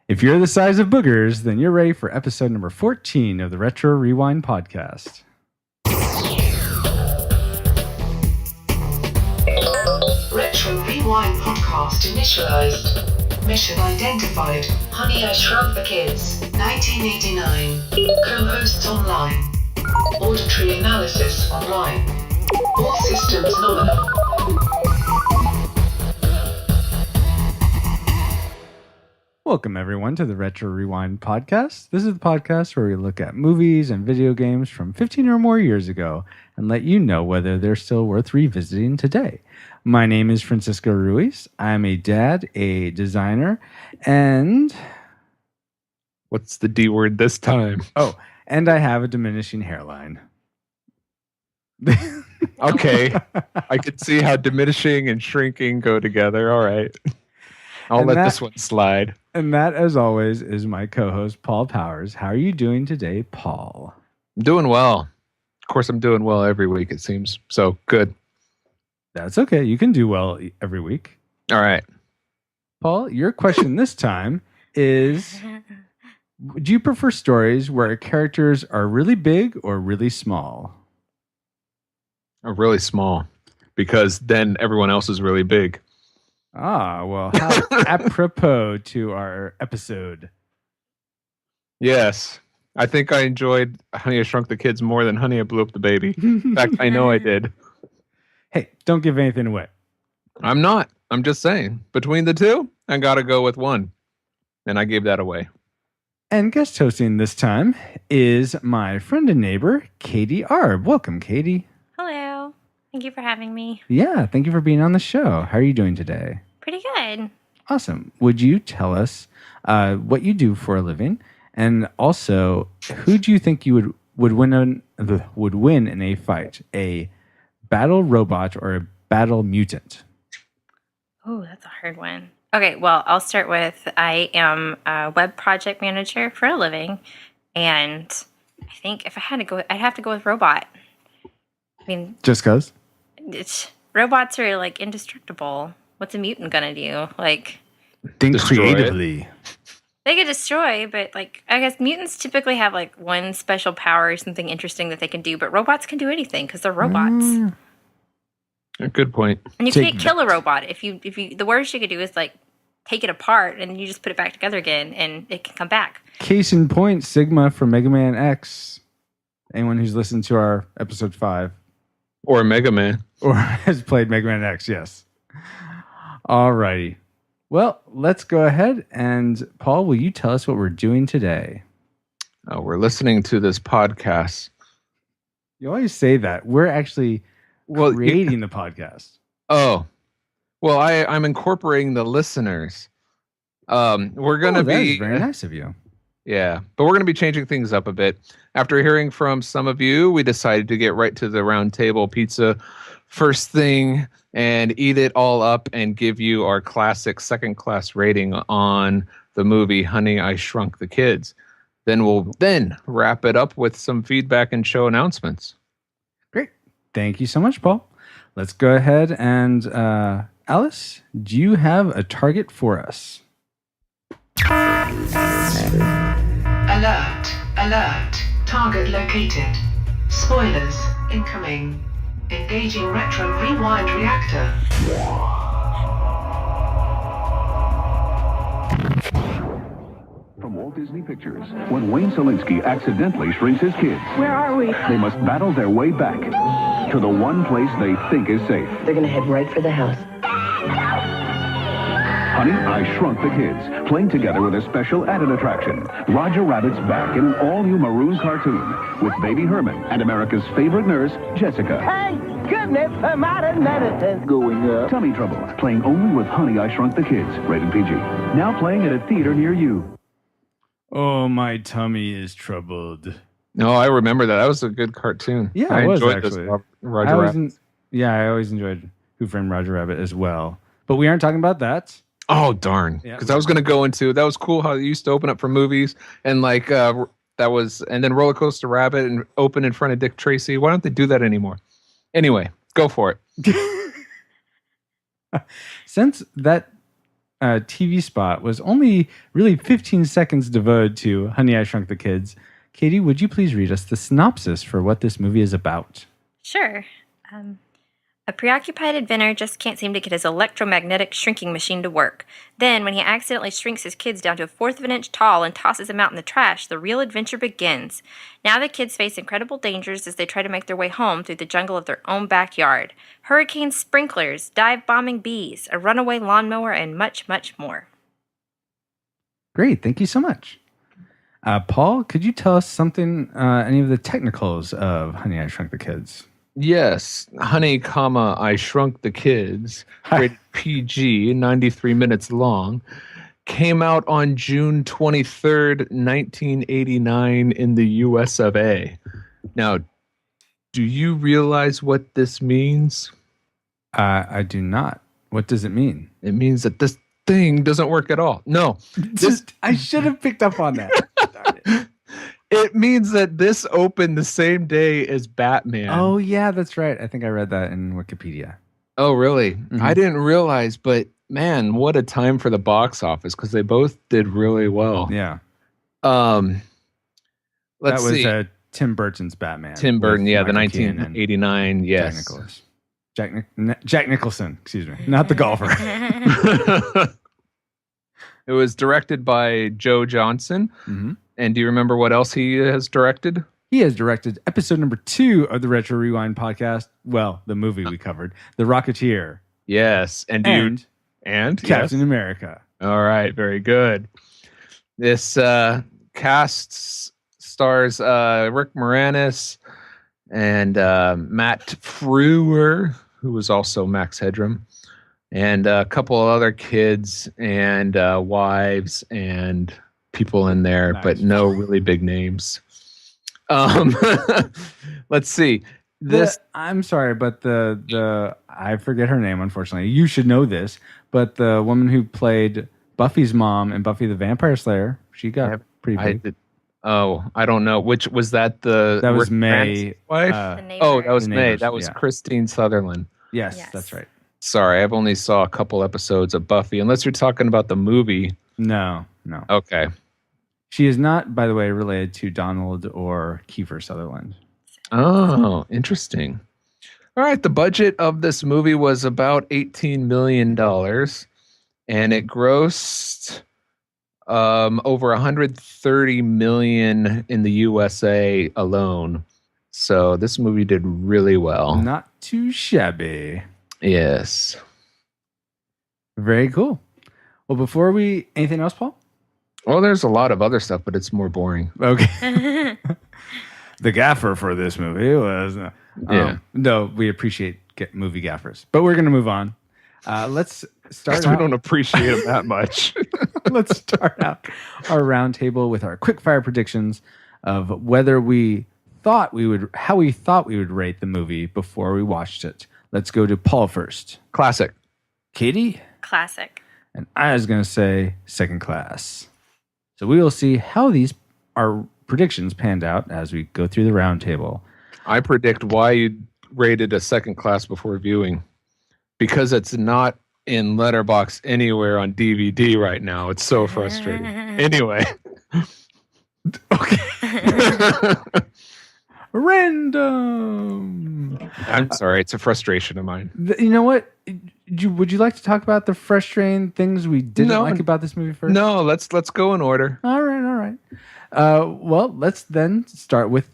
If you're the size of boogers, then you're ready for episode number 14 of the Retro Rewind podcast. Retro Rewind podcast initialized. Mission identified. Honey, I Shrunk the Kids. 1989. Co-hosts online. Auditory analysis online. All systems nominal. Welcome, everyone, to the Retro Rewind podcast. This is the podcast where we look at movies and video games from 15 or more years ago and let you know whether they're still worth revisiting today. My name is Francisco Ruiz. I'm a dad, a designer, and... What's the D word this time? Oh, and I have a diminishing hairline. Okay. I could see how diminishing and shrinking go together. All right. I'll let this one slide. And that, as always, is my co-host, Paul Powers. How are you doing today, Paul? I'm doing well. Of course, I'm doing well every week, it seems. So, good. That's okay. You can do well every week. All right. Paul, your question this time is, do you prefer stories where characters are really big or really small? Really small, because then everyone else is really big. Ah, well, how apropos to our episode. Yes. I think I enjoyed Honey, I Shrunk the Kids more than Honey, I Blew Up the Baby. In fact, I know I did. Hey, don't give anything away. I'm not. I'm just saying. Between the two, I got to go with one. And I gave that away. And guest hosting this time is my friend and neighbor, Katie Arb. Welcome, Katie. Hello. Thank you for having me. Yeah, thank you for being on the show. How are you doing today? Pretty good. Awesome. Would you tell us what you do for a living, and also who do you think you would win in a fight? A battle robot or a battle mutant? Oh, that's a hard one. Okay, well, I'll start with I am a web project manager for a living, and I think if I had to go, I'd have to go with robot. I mean, just because robots are like indestructible. What's a mutant gonna do? Like, think destroy creatively. They could destroy, but like I guess mutants typically have like one special power or something interesting that they can do, but robots can do anything because they're robots. A good point. And you can't kill a robot. If you the worst you could do is like take it apart and you just put it back together again and it can come back. Case in point, Sigma from Mega Man X. Anyone who's listened to our episode 5. Or Mega Man. Or has played Mega Man X, yes. Alrighty. Well, let's go ahead. And Paul, will you tell us what we're doing today? We're listening to this podcast. You always say that. We're actually creating the podcast. Oh. Well, I'm incorporating the listeners. We're going to be... That is very nice of you. Yeah, but we're going to be changing things up a bit. After hearing from some of you, we decided to get right to the round table pizza first thing and eat it all up and give you our classic second-class rating on the movie Honey, I Shrunk the Kids. Then we'll wrap it up with some feedback and show announcements. Great. Thank you so much, Paul. Let's go ahead and Alice, do you have a target for us? Alert, alert, target located. Spoilers, incoming. Engaging retro rewind reactor. From Walt Disney Pictures, when Wayne Selinsky accidentally shrinks his kids, Where are we? they must battle their way back to the one place they think is safe. They're gonna head right for the house. Honey, I Shrunk the Kids, playing together with a special added attraction. Roger Rabbit's back in an all-new maroon cartoon with Baby Herman and America's favorite nurse, Jessica. Thank goodness for modern medicine. Going up. Tummy Trouble, playing only with Honey, I Shrunk the Kids, rated PG. Now playing at a theater near you. Oh, my tummy is troubled. No, I remember that. That was a good cartoon. Yeah, I it was enjoyed actually. Roger Rabbit. I always enjoyed Who Framed Roger Rabbit as well. But we aren't talking about that. Oh, darn. Because I was going to go into, that was cool how they used to open up for movies and like and then Roller Coaster Rabbit and open in front of Dick Tracy. Why don't they do that anymore? Anyway, go for it. Since that TV spot was only really 15 seconds devoted to Honey, I Shrunk the Kids. Katie, would you please read us the synopsis for what this movie is about? Sure. A preoccupied inventor just can't seem to get his electromagnetic shrinking machine to work. Then, when he accidentally shrinks his kids down to a fourth of an inch tall and tosses them out in the trash, the real adventure begins. Now the kids face incredible dangers as they try to make their way home through the jungle of their own backyard. Hurricane sprinklers, dive-bombing bees, a runaway lawnmower, and much, much more. Great, thank you so much. Paul, could you tell us something, any of the technicals of Honey, I Shrunk the Kids? Yes, Honey, I Shrunk the Kids, rated PG, 93 minutes long, came out on June 23rd, 1989 in the US of A. Now, do you realize what this means? I do not. What does it mean? It means that this thing doesn't work at all. No. I should have picked up on that. Darn it. It means that this opened the same day as Batman. Oh, yeah, that's right. I think I read that in Wikipedia. Oh, really? Mm-hmm. I didn't realize, but man, what a time for the box office because they both did really well. Yeah. Let's see. That was Tim Burton's Batman. Tim Burton, with yeah, the Michael Keaton 1989, yes. Jack Nicholson, excuse me, not the golfer. It was directed by Joe Johnson. Mm-hmm. And do you remember what else he has directed? He has directed episode number 2 of the Retro Rewind podcast. Well, the movie we covered, The Rocketeer. Yes. And Captain America. All right. Very good. This cast stars Rick Moranis and Matt Frewer, who was also Max Headroom, and a couple of other kids and wives and people in there, nice. But no really big names. Let's see. I'm sorry, but the I forget her name, unfortunately. You should know this, but the woman who played Buffy's mom in Buffy the Vampire Slayer, she got pretty big. I don't know. Which was that? That was May. Wife? That was May. That was Christine Sutherland. Yes, that's right. Sorry, I've only saw a couple episodes of Buffy. Unless you're talking about the movie. No. Okay. She is not, by the way, related to Donald or Kiefer Sutherland. Oh, interesting. All right, the budget of this movie was about $18 million, and it grossed over $130 million in the USA alone. So this movie did really well. Not too shabby. Yes. Very cool. Well, anything else, Paul? Well, there's a lot of other stuff, but it's more boring. Okay. The gaffer for this movie was... no, we appreciate movie gaffers. But we're going to move on. Let's start out... We don't appreciate them that much. Let's start out our roundtable with our quick-fire predictions of how we thought we would rate the movie before we watched it. Let's go to Paul first. Classic. Katie? Classic. And I was going to say second class. So we will see how our predictions panned out as we go through the roundtable. I predict why you rated a second class before viewing. Because it's not in Letterboxd anywhere on DVD right now. It's so frustrating. Anyway. Okay. Random. I'm sorry. It's a frustration of mine. You know what? Would you like to talk about the frustrating things we didn't like about this movie first? No, let's go in order. All right. Well, let's then start with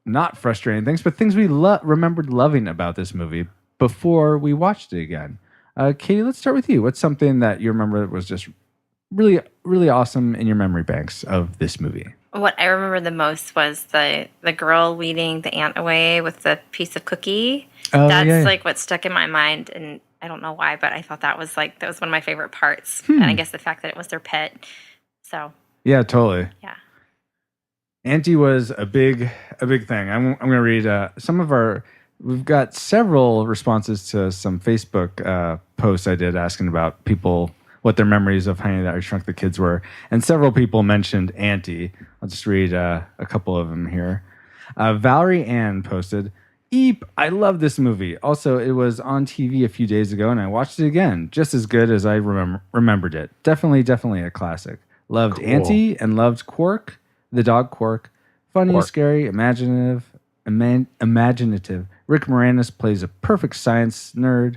not frustrating things, but things we remembered loving about this movie before we watched it again. Katie, let's start with you. What's something that you remember was just really, really awesome in your memory banks of this movie? What I remember the most was the girl leading the aunt away with the piece of cookie. That's like what stuck in my mind, and I don't know why, but I thought that was one of my favorite parts. And I guess the fact that it was their pet. So yeah, totally. Yeah. Auntie was a big thing. I'm going to read some of our. We've got several responses to some Facebook posts I did asking about people what their memories of Honey, I Shrunk the Kids were, and several people mentioned Auntie. I'll just read a couple of them here. Valerie Ann posted, Eep! I love this movie. Also, it was on TV a few days ago, and I watched it again. Just as good as I remembered it. Definitely a classic. Loved Cool. Auntie and loved Quark, the dog Quark. Funny, Quark. scary, imaginative. Rick Moranis plays a perfect science nerd.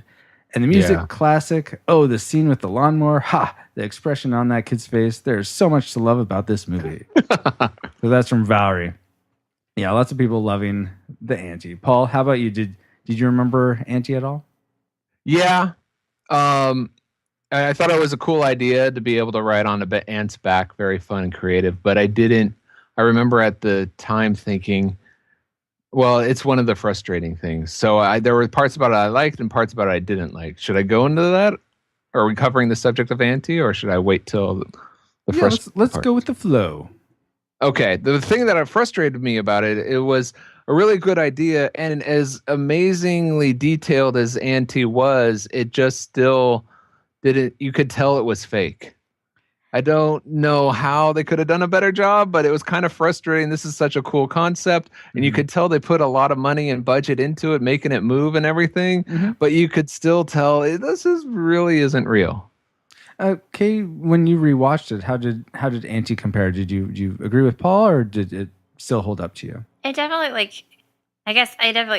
And the music, Yeah. classic. Oh, the scene with the lawnmower. Ha! The expression on that kid's face. There's so much to love about this movie. So that's from Valerie. Yeah, lots of people loving the Auntie. Paul, how about you? Did you remember Auntie at all? Yeah. I thought it was a cool idea to be able to ride on a ant's back. Very fun and creative. But I didn't. I remember at the time thinking, well, it's one of the frustrating things. So there were parts about it I liked and parts about it I didn't like. Should I go into that? Are we covering the subject of Auntie, or should I wait till the Yeah, first? let's go with the flow. Okay, the thing that frustrated me about it, it was a really good idea, and as amazingly detailed as Auntie was, it just still didn't. You could tell it was fake. I don't know how they could have done a better job, but it was kind of frustrating. This is such a cool concept, and you could tell they put a lot of money and budget into it, making it move and everything. But you could still tell really isn't real. Kay, when you rewatched it, how did Auntie compare? Did you agree with Paul, or did it still hold up to you? I definitely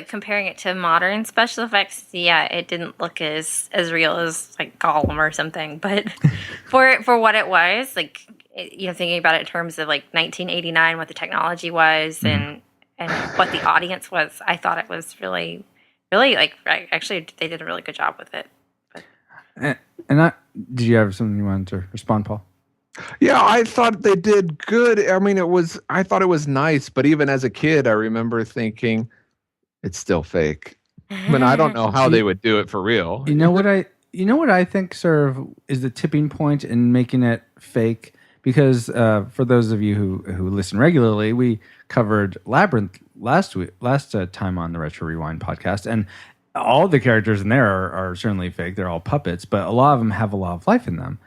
comparing it to modern special effects. Yeah, it didn't look as real as like Gollum or something. But for what it was, like thinking about it in terms of like 1989, what the technology was and what the audience was, I thought it was really, really actually they did a really good job with it. Did you have something you wanted to respond, Paul? Yeah, I thought they did good. I mean, I thought it was nice, but even as a kid, I remember thinking it's still fake. I mean, I don't know how they would do it for real. You know what I think sort of is the tipping point in making it fake? Because for those of you who listen regularly, we covered Labyrinth last time on the Retro Rewind podcast, and all the characters in there are certainly fake. They're all puppets, but a lot of them have a lot of life in them.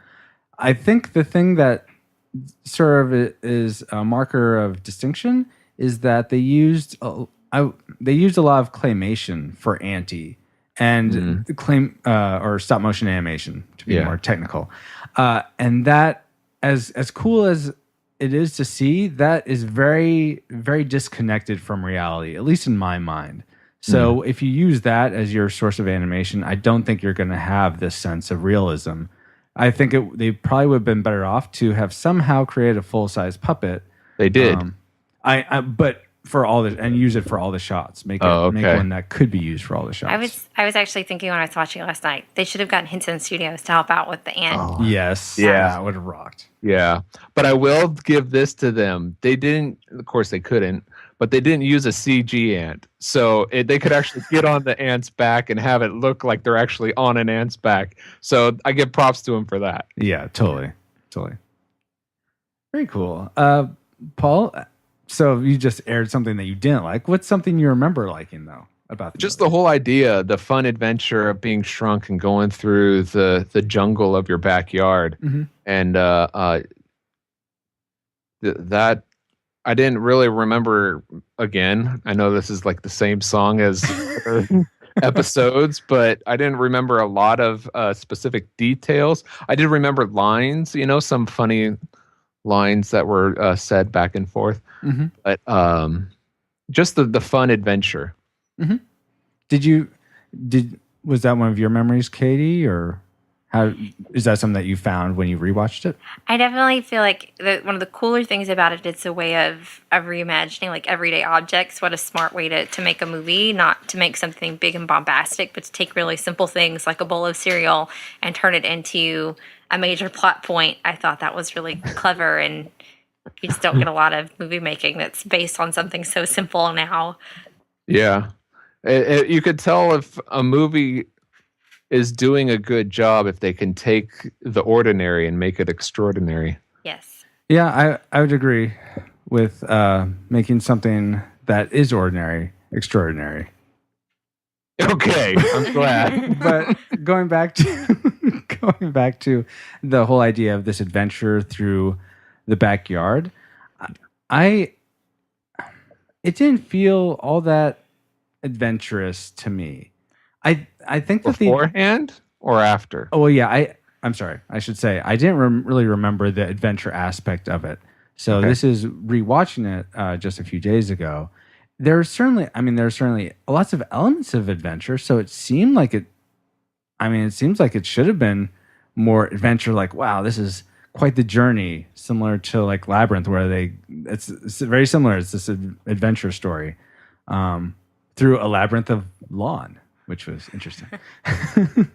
I think the thing that sort of is a marker of distinction is that they used a lot of claymation for Auntie and or stop motion animation to be more technical, and that as cool as it is to see, that is very, very disconnected from reality, at least in my mind. So if you use that as your source of animation, I don't think you're going to have this sense of realism. I think they probably would have been better off to have somehow created a full-size puppet. They did. But for all the and use it for all the shots. Make one that could be used for all the shots. I was actually thinking when I was watching it last night, they should have gotten Henson Studios to help out with the ant. Oh, yes. Yeah. That would have rocked. Yeah. But I will give this to them. They didn't, of course they couldn't, but they didn't use a CG ant. So they could actually get on the ant's back and have it look like they're actually on an ant's back. So I give props to them for that. Yeah, totally. Very cool. Paul, so you just aired something that you didn't like. What's something you remember liking, though, about the whole idea, the fun adventure of being shrunk and going through the jungle of your backyard. And that I didn't really remember. Again, I know this is like the same song as episodes, but I didn't remember a lot of specific details. I did remember lines, some funny lines that were said back and forth. But just the fun adventure. Was that one of your memories, Katie, or how is that something that you found when you rewatched it? I definitely feel like one of the cooler things about it, it's a way of reimagining like everyday objects. What a smart way to make a movie, not to make something big and bombastic, but to take really simple things like a bowl of cereal and turn it into a major plot point. I thought that was really clever, and you just don't get a lot of movie making that's based on something so simple now. Yeah. You could tell if a movie is doing a good job if they can take the ordinary and make it extraordinary. Yes. Yeah, I would agree with making something that is ordinary extraordinary. Okay, I'm glad. But going back to the whole idea of this adventure through the backyard, it didn't feel all that adventurous to me. I think that Beforehand or after? Oh well, yeah. I'm sorry. I should say I didn't really remember the adventure aspect of it. So Okay. this is rewatching it just a few days ago. There's certainly lots of elements of adventure. So it seemed like it. I mean, it seems like it should have been more adventure. Like, wow, this is quite the journey, similar to like Labyrinth, where it's very similar. It's this adventure story through a labyrinth of lawn, which was interesting.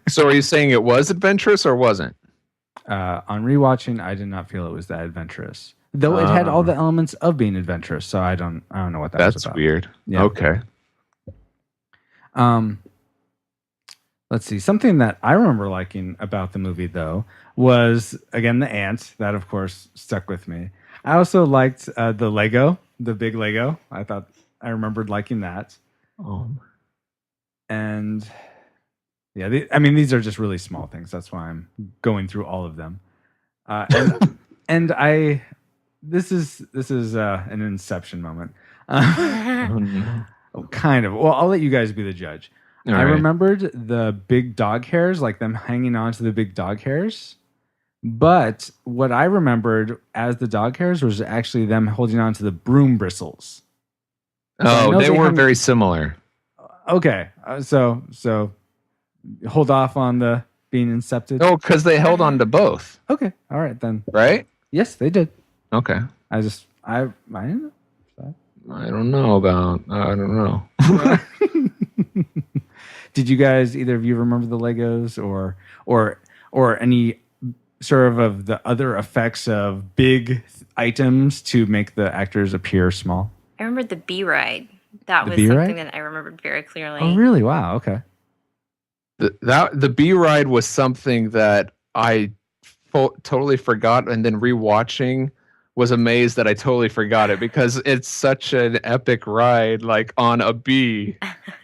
So are you saying it was adventurous or wasn't? On rewatching, I did not feel it was that adventurous, though it had all the elements of being adventurous. So I don't know what that was about. That's weird. Yeah. Okay. Let's see. Something that I remember liking about the movie, though, was again the ant. That, of course, stuck with me. I also liked the Lego, the big Lego. I remembered liking that. And yeah, these are just really small things. That's why I'm going through all of them. This is an Inception moment. Kind of. Well, I'll let you guys be the judge. All I right. remembered the big dog hairs, like them hanging on to the big dog hairs. But what I remembered as the dog hairs was actually them holding on to the broom bristles. Oh, they were very similar. Okay, so hold off on the being incepted. Oh, because they held on to both. Okay, all right then. Right? Yes, they did. Okay. I don't know. I don't know. Did you guys, either of you, remember the Legos or any sort of the other effects of big items to make the actors appear small? I remembered the bee ride. That The was bee something ride? that I remembered very clearly. Oh, really? Wow. Okay. The bee ride was something that I totally forgot, and then rewatching was amazed that I totally forgot it because it's such an epic ride, like on a bee.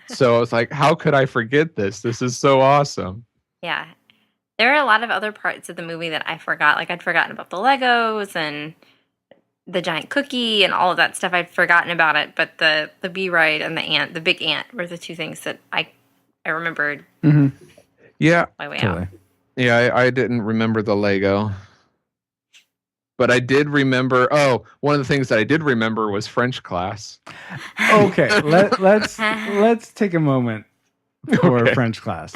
So I was like, how could I forget this? This is so awesome. Yeah. There are a lot of other parts of the movie that I forgot. Like I'd forgotten about the Legos and the giant cookie and all of that stuff. I'd forgotten about it, but the bee ride and the big ant were the two things that I remembered. Mm-hmm. Yeah. My way Totally. out. Yeah, I didn't remember the Lego. But I did remember. Oh, one of the things that I did remember was French class. Okay, let's take a moment for Okay. French class.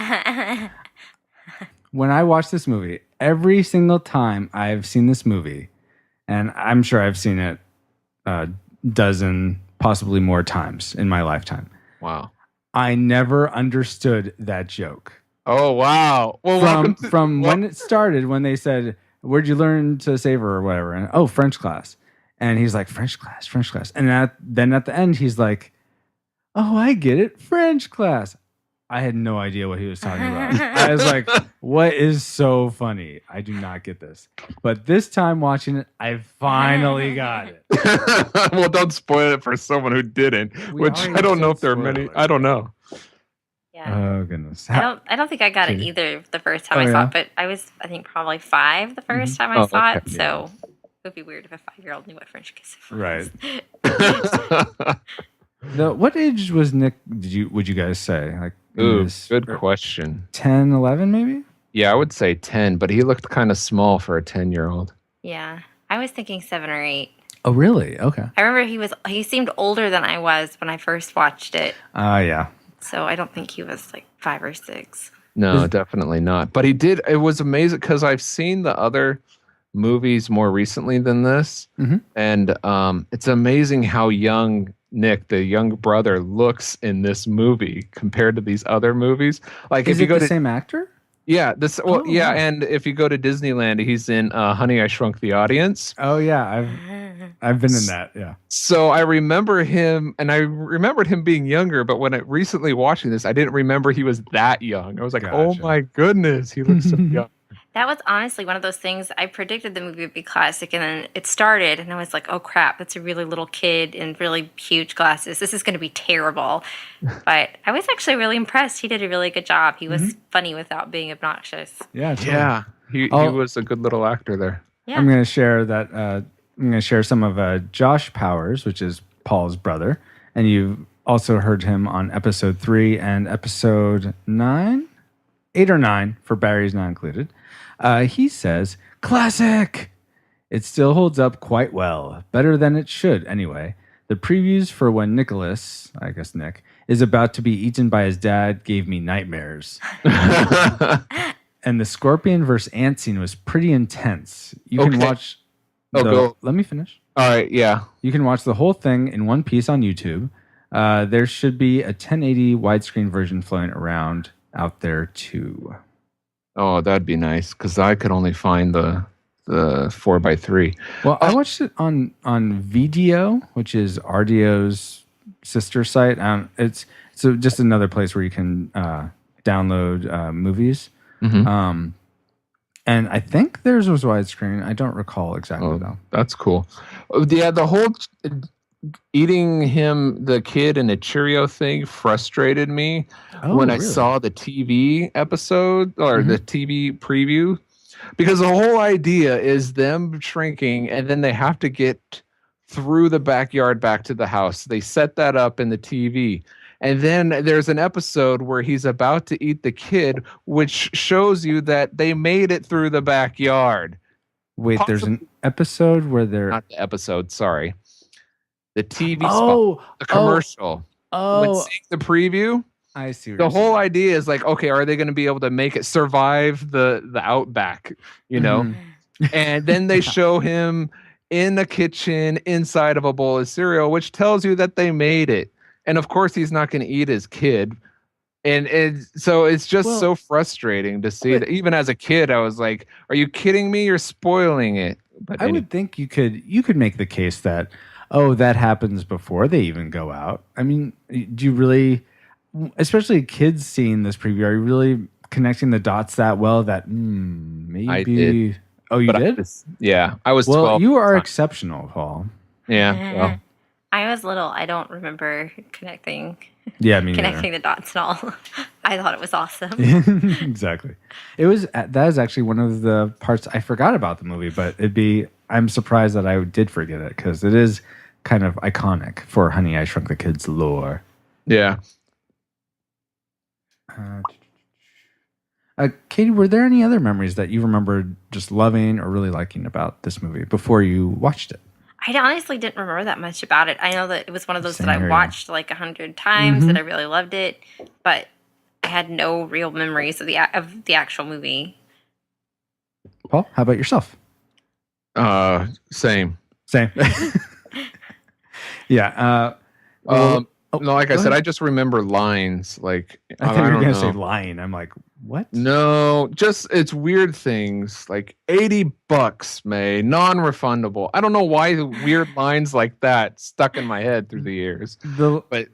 When I watch this movie, every single time I've seen this movie, and I'm sure I've seen it a dozen, possibly more times in my lifetime, Wow. I never understood that joke. Oh, wow. Well, From when it started, when they said, "Where'd you learn to savor?" or whatever, and oh, French class, and he's like, French class, and then at the end he's like, "Oh, I get it, French class." I had no idea what he was talking about. I was like, "What is so funny? I do not get this." But this time watching it, I finally got it. Well, don't spoil it for someone who didn't. We Which already I don't know if said there are many. spoiler. I don't know. Yeah. Oh goodness! I don't think I got it either the first time I saw it, but I was, I think, probably 5 the first time I Oh, saw okay. it. So it would be weird if a 5-year-old knew what French kissing was. Right. What age was Nick? Would you guys say? Like, Ooh, good question. 10, 11 maybe? Yeah, I would say 10, but he looked kind of small for a 10-year-old. Yeah. I was thinking 7 or 8. Oh, really? Okay. I remember he seemed older than I was when I first watched it. Yeah. So I don't think he was like 5 or 6. No, definitely not. But he did. It was amazing because I've seen the other movies more recently than this, Mhm. and it's amazing how young Nick, the young brother, looks in this movie compared to these other movies. Like Is if you it go the to same actor? yeah, this well Oh, yeah, nice. and if you go to Disneyland, he's in Honey, I Shrunk the Audience. Oh yeah, I've been in that. Yeah. So I remember him, and I remembered him being younger, but when I recently watching this, I didn't remember he was that young. I was like, oh Gotcha. my goodness, he looks so young. That was honestly one of those things. I predicted the movie would be classic, and then it started, and I was like, oh crap, that's a really little kid in really huge glasses. This is going to be terrible. But I was actually really impressed. He did a really good job. He was funny without being obnoxious. Yeah. Totally. Yeah, he was a good little actor there. Yeah. I'm going to share that. I'm going to share some of Josh Powers, which is Paul's brother, and also heard him on episode 3 and episode 9, 8 or 9 for Barry's not included. He says, classic! It still holds up quite well. Better than it should, anyway. The previews for when Nicholas, I guess Nick, is about to be eaten by his dad gave me nightmares. And the scorpion versus ant scene was pretty intense. You can watch... go. Let me finish. All right, yeah. You can watch the whole thing in one piece on YouTube. There should be a 1080 widescreen version floating around out there, too. Oh, that'd be nice, because I could only find the 4x3. Well, I watched it on Video, which is Ardio's sister site. It's just another place where you can download movies. Mm-hmm. And I think theirs was widescreen. I don't recall exactly though. That's cool. Yeah, the whole eating the kid in a Cheerio thing frustrated me when I saw the TV episode or the TV preview. Because the whole idea is them shrinking and then they have to get through the backyard back to the house. They set that up in the TV. And then there's an episode where he's about to eat the kid, which shows you that they made it through the backyard. Wait, there's an episode where they're... Not the episode, sorry. The TV spot. The commercial. When seeing the preview... I see. The whole idea is like, okay, are they going to be able to make it survive the outback, you know? And then they show him in the kitchen inside of a bowl of cereal, which tells you that they made it. And of course, he's not going to eat his kid. And so it's just so frustrating to see that. Even as a kid, I was like, are you kidding me? You're spoiling it. But I would think you could make the case that, that happens before they even go out. I mean, do you really... Especially kids seeing this preview, are you really connecting the dots that well that maybe... I did. Oh, you did? I was 12. Well, you are exceptional, Paul. Yeah, well. I was little. I don't remember connecting the dots at all. I thought it was awesome. Exactly. That is actually one of the parts I forgot about the movie, but I'm surprised that I did forget it because it is kind of iconic for Honey, I Shrunk the Kids lore. Yeah. Katie, were there any other memories that you remembered just loving or really liking about this movie before you watched it? I honestly didn't remember that much about it. I know that it was one of those that I watched like 100 times and I really loved it, but I had no real memories of the actual movie. Paul, how about yourself? Same. Yeah. No, like I said, I just remember lines. Like I thought you were going to say lying. I'm like, what? No, just it's weird things like $80, May, non-refundable. I don't know why the weird lines like that stuck in my head through the years. But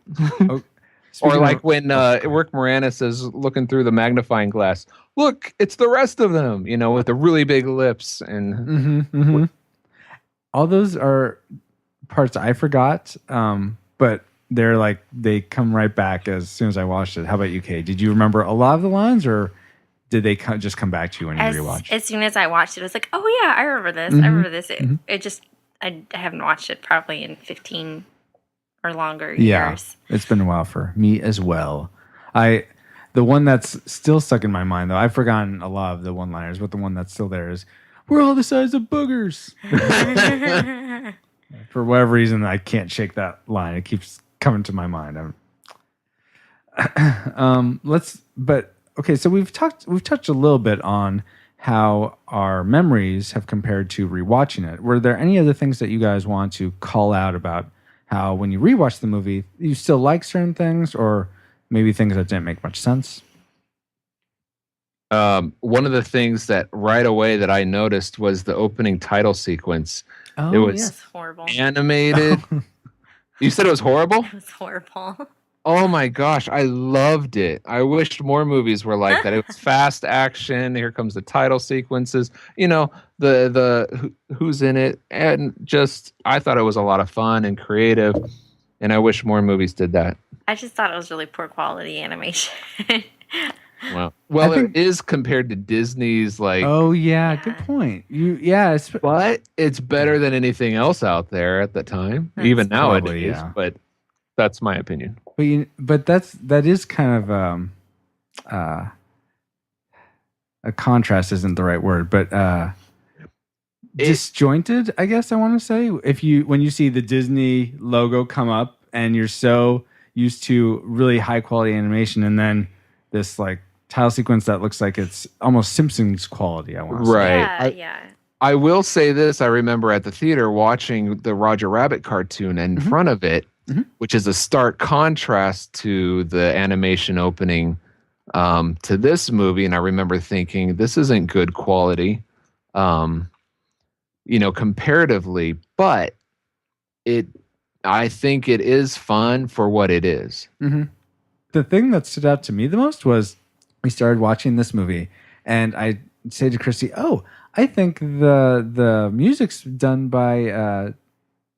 or like when Rick Moranis is looking through the magnifying glass. Look, it's the rest of them. You know, with the really big lips and all those are parts I forgot. But they come right back as soon as I watched it. How about you, Kay? Did you remember a lot of the lines, or did they just come back to you when you rewatched? As soon as I watched it, I was like, "Oh yeah, I remember this. I remember this." I haven't watched it probably in 15 or longer years. It's been a while for me as well. The one that's still stuck in my mind, though, I've forgotten a lot of the one-liners, but the one that's still there is, "We're all the size of boogers." For whatever reason, I can't shake that line. It keeps coming to my mind. So we've touched a little bit on how our memories have compared to rewatching it. Were there any other things that you guys want to call out about how when you rewatch the movie you still like certain things, or maybe things that didn't make much sense? One of the things that right away that I noticed was the opening title sequence. It was horrible. Animated. You said it was horrible? It was horrible. Oh my gosh, I loved it. I wished more movies were like that. It was fast action. Here comes the title sequences. You know, the who's in it, and just I thought it was a lot of fun and creative, and I wish more movies did that. I just thought it was really poor quality animation. Well, it is compared to Disney's like. Oh yeah, good point. But it's better than anything else out there at the time, even nowadays. But that's my opinion. but that is kind of a contrast isn't the right word, but disjointed, I guess I want to say. When you see the Disney logo come up and you're so used to really high quality animation, and then this like title sequence that looks like it's almost Simpsons quality, I want to say. Right. Yeah. I will say this. I remember at the theater watching the Roger Rabbit cartoon, and in front of it, which is a stark contrast to the animation opening to this movie. And I remember thinking, this isn't good quality, comparatively, but I think it is fun for what it is. Mm-hmm. The thing that stood out to me the most was we started watching this movie, and I say to Christy, "Oh, I think the music's done by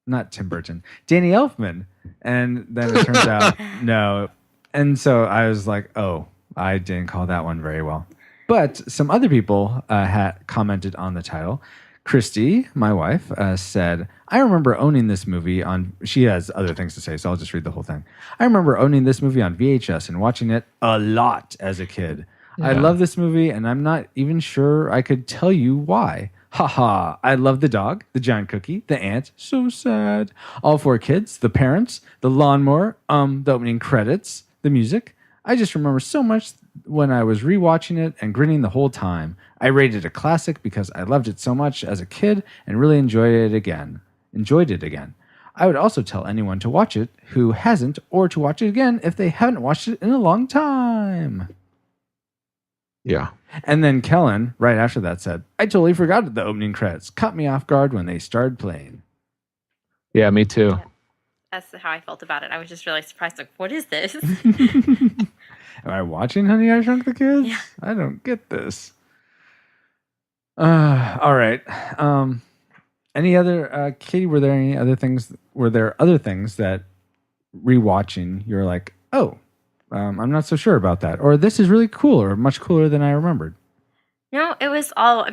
not Tim Burton, Danny Elfman." And then it turns out no. And so I was like, "Oh, I didn't call that one very well." But some other people had commented on the title. Christy, my wife, said, "I remember owning this movie on..." She has other things to say, so I'll just read the whole thing. "I remember owning this movie on VHS and watching it a lot as a kid. I love this movie, and I'm not even sure I could tell you why. Haha, I love the dog, the giant cookie, the ant, so sad. All four kids, the parents, the lawnmower, the opening credits, the music. I just remember so much when I was rewatching it and grinning the whole time. I rated it a classic because I loved it so much as a kid and really enjoyed it again. I would also tell anyone to watch it who hasn't, or to watch it again if they haven't watched it in a long time." Yeah. And then Kellen, right after that, said, "I totally forgot the opening credits. Caught me off guard when they started playing." Yeah, me too. Yeah. That's how I felt about it. I was just really surprised. Like, what is this? Am I watching Honey, I Shrunk the Kids? Yeah. I don't get this. All right. Any other, Katie, were there other things that rewatching you're like, "Oh, I'm not so sure about that," or "This is really cool," or "much cooler than I remembered"? No, it was all,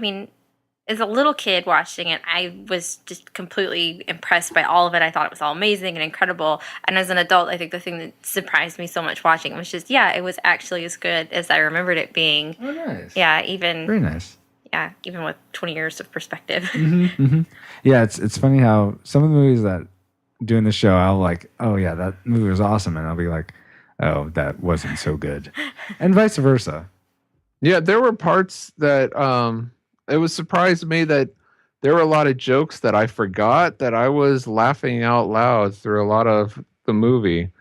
as a little kid watching it, I was just completely impressed by all of it. I thought it was all amazing and incredible. And as an adult, I think the thing that surprised me so much watching it was just, it was actually as good as I remembered it being. Oh, nice. Yeah, Very nice. Yeah, even with 20 years of perspective. Yeah, it's funny how some of the movies that doing the show, I'll like, "Oh yeah, that movie was awesome," and I'll be like, "Oh, that wasn't so good," and vice versa. Yeah, there were parts that it was surprised me that there were a lot of jokes that I forgot that I was laughing out loud through a lot of the movie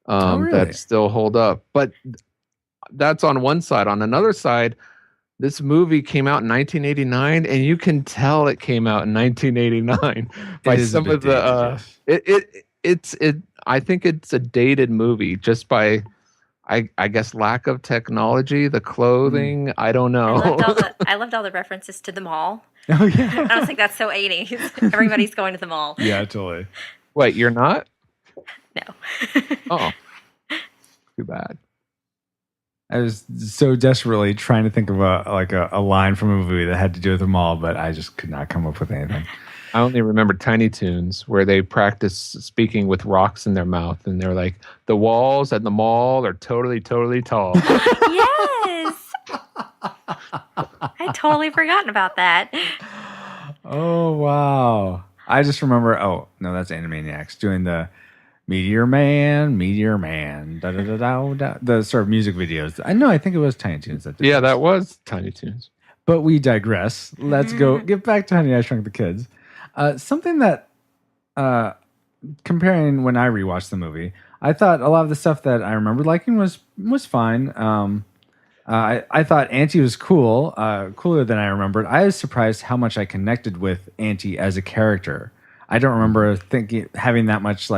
Really? that still hold up. But that's on one side. On another side, this movie came out in 1989, and you can tell it came out in 1989 by some of the. I think it's a dated movie just by, I guess, lack of technology, the clothing. I don't know. I loved all the references to the mall. Oh yeah. I was like, that's so 80s. Everybody's going to the mall. Yeah, totally. Wait, you're not? No. Oh, too bad. I was so desperately trying to think of a line from a movie that had to do with the mall, but I just could not come up with anything. I only remember Tiny Toons, where they practice speaking with rocks in their mouth, and they're like, "The walls at the mall are totally, totally tall." Yes. I'd totally forgotten about that. Oh wow! I just remember. Oh no, that's Animaniacs doing the Meteor Man, da da da da da. The sort of music videos. I think it was Tiny Toons that did. Yeah, that was Tiny Toons. But we digress. Let's get back to Honey, I Shrunk the Kids. Something that, comparing when I rewatched the movie, I thought a lot of the stuff that I remembered liking was fine. I thought Auntie was cool, cooler than I remembered. I was surprised how much I connected with Auntie as a character. I don't remember having that much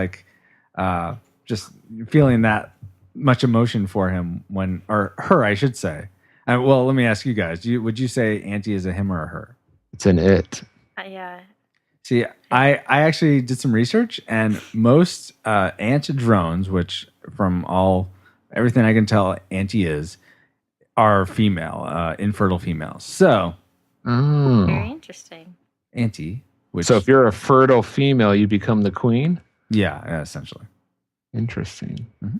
just feeling that much emotion for him or her, I should say. Well, let me ask you guys: would you say Auntie is a him or a her? It's an it. Yeah. See, I actually did some research, and most ant drones, which from everything I can tell, Auntie are female, infertile females. So, Very interesting. Auntie. So if you're a fertile female, you become the queen? Yeah, essentially. Interesting. Mm-hmm.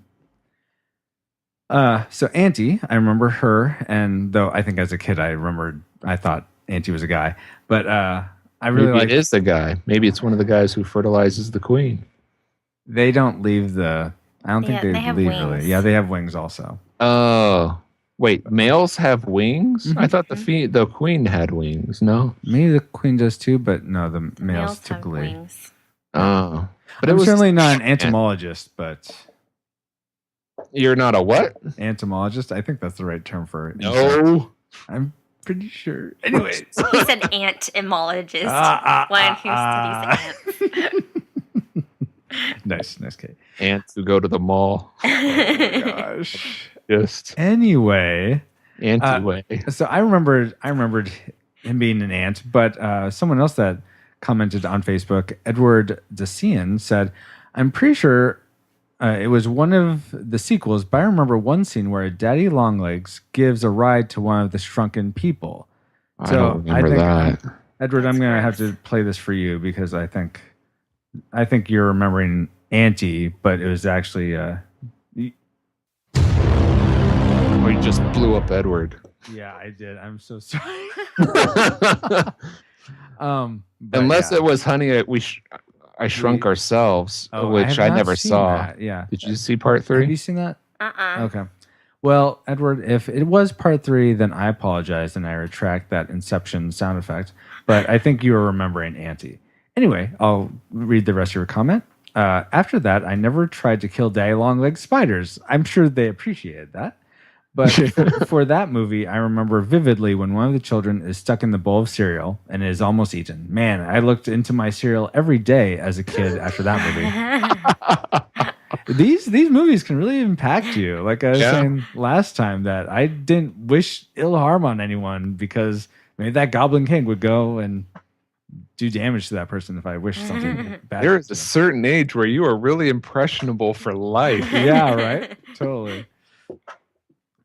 So Auntie, I remember her, and though I think as a kid I thought Auntie was a guy, but I really Maybe like. it is the guy. Maybe it's one of the guys who fertilizes the queen. They don't leave the. I don't think Yeah, they have leave wings. really. Yeah, they have wings also. Oh, wait, males have wings? Mhm. I thought the queen had wings. No. Maybe the queen does too, but no, the males Males have typically. wings. Oh, but I'm it was certainly not an entomologist, but You're not a what? entomologist. I think that's the right term for it. No. I'm pretty sure. Anyways. He said ant-emologist. One who studies ants. Nice, Kate. Ants who go to the mall. Oh my gosh. Just Anyway, anti-way. so I remembered him being an ant, but someone else that commented on Facebook, Edward Desian, said, "I'm pretty sure it was one of the sequels, but I remember one scene where Daddy Longlegs gives a ride to one of the shrunken people." I don't remember that. Edward, I'm going to have to play this for you because I think you're remembering Auntie, but it was actually Or you just blew up Edward. yeah, I did. I'm so sorry. But Unless yeah. it was Honey, I Shrunk Ourselves, Oh, which have I not never seen saw. that. Yeah. Did you see part Have 3? you seen that? Uh-uh. Okay. Well, Edward, if it was part 3, then I apologize and I retract that Inception sound effect. But I think you were remembering Auntie. Anyway, I'll read the rest of your comment. After that, I never tried to kill daddy long-legged spiders. I'm sure they appreciated that. But for that movie, I remember vividly when one of the children is stuck in the bowl of cereal and is almost eaten. Man, I looked into my cereal every day as a kid after that movie. These movies can really impact you. Like I was saying last time, that I didn't wish ill harm on anyone because maybe that Goblin King would go and do damage to that person if I wished something bad. There is a certain age where you are really impressionable for life. Yeah, right? Totally.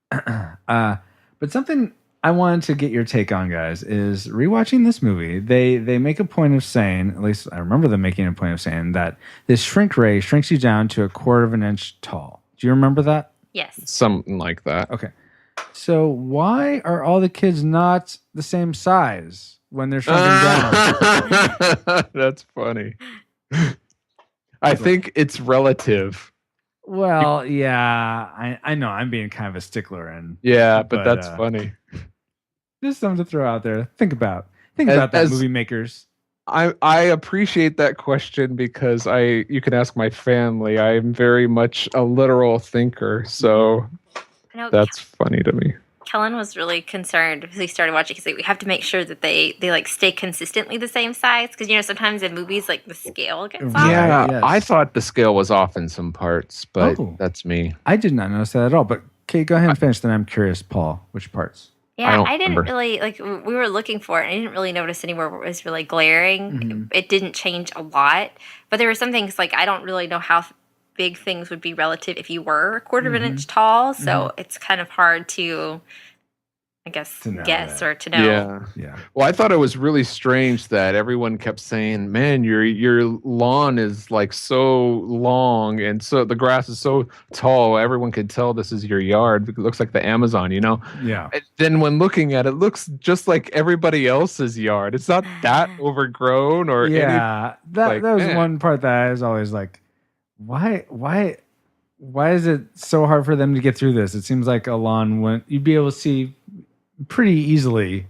But something I wanted to get your take on, guys, is rewatching this movie. They make a point of saying, at least I remember them making a point of saying, that this shrink ray shrinks you down to 1/4 of an inch tall. Do you remember that? Yes. Something like that. Okay. So why are all the kids not the same size when they're shrunken down? That's funny. I think it's relative. Well, yeah, I know I'm being kind of a stickler, and Yeah, but that's funny. just something to throw out there. Think about that, movie makers. I appreciate that question because you can ask my family. I am very much a literal thinker, so I know that's funny to me. Kellen was really concerned because he started watching because we have to make sure that they like stay consistently the same size because sometimes in movies like the scale gets off. Yeah, yes. I thought the scale was off in some parts, but that's me. I did not notice that at all. But Kate, go ahead and finish. Then I'm curious, Paul, which parts? Yeah, I didn't really we were looking for it and I didn't really notice anywhere where it was really glaring. Mm-hmm. It didn't change a lot, but there were some things like I don't really know how big things would be relative if you were 1/4 of an inch tall, so it's kind of hard to I guess guess or to know. Yeah. Well, I thought it was really strange that everyone kept saying, "Man, your lawn is like so long, and so the grass is so tall. Everyone could tell this is your yard. It looks like the Amazon, Yeah. And then when looking at it, looks just like everybody else's yard. It's not that overgrown or That was one part that I was always like, why is it so hard for them to get through this? It seems like a lawn you'd be able to see pretty easily.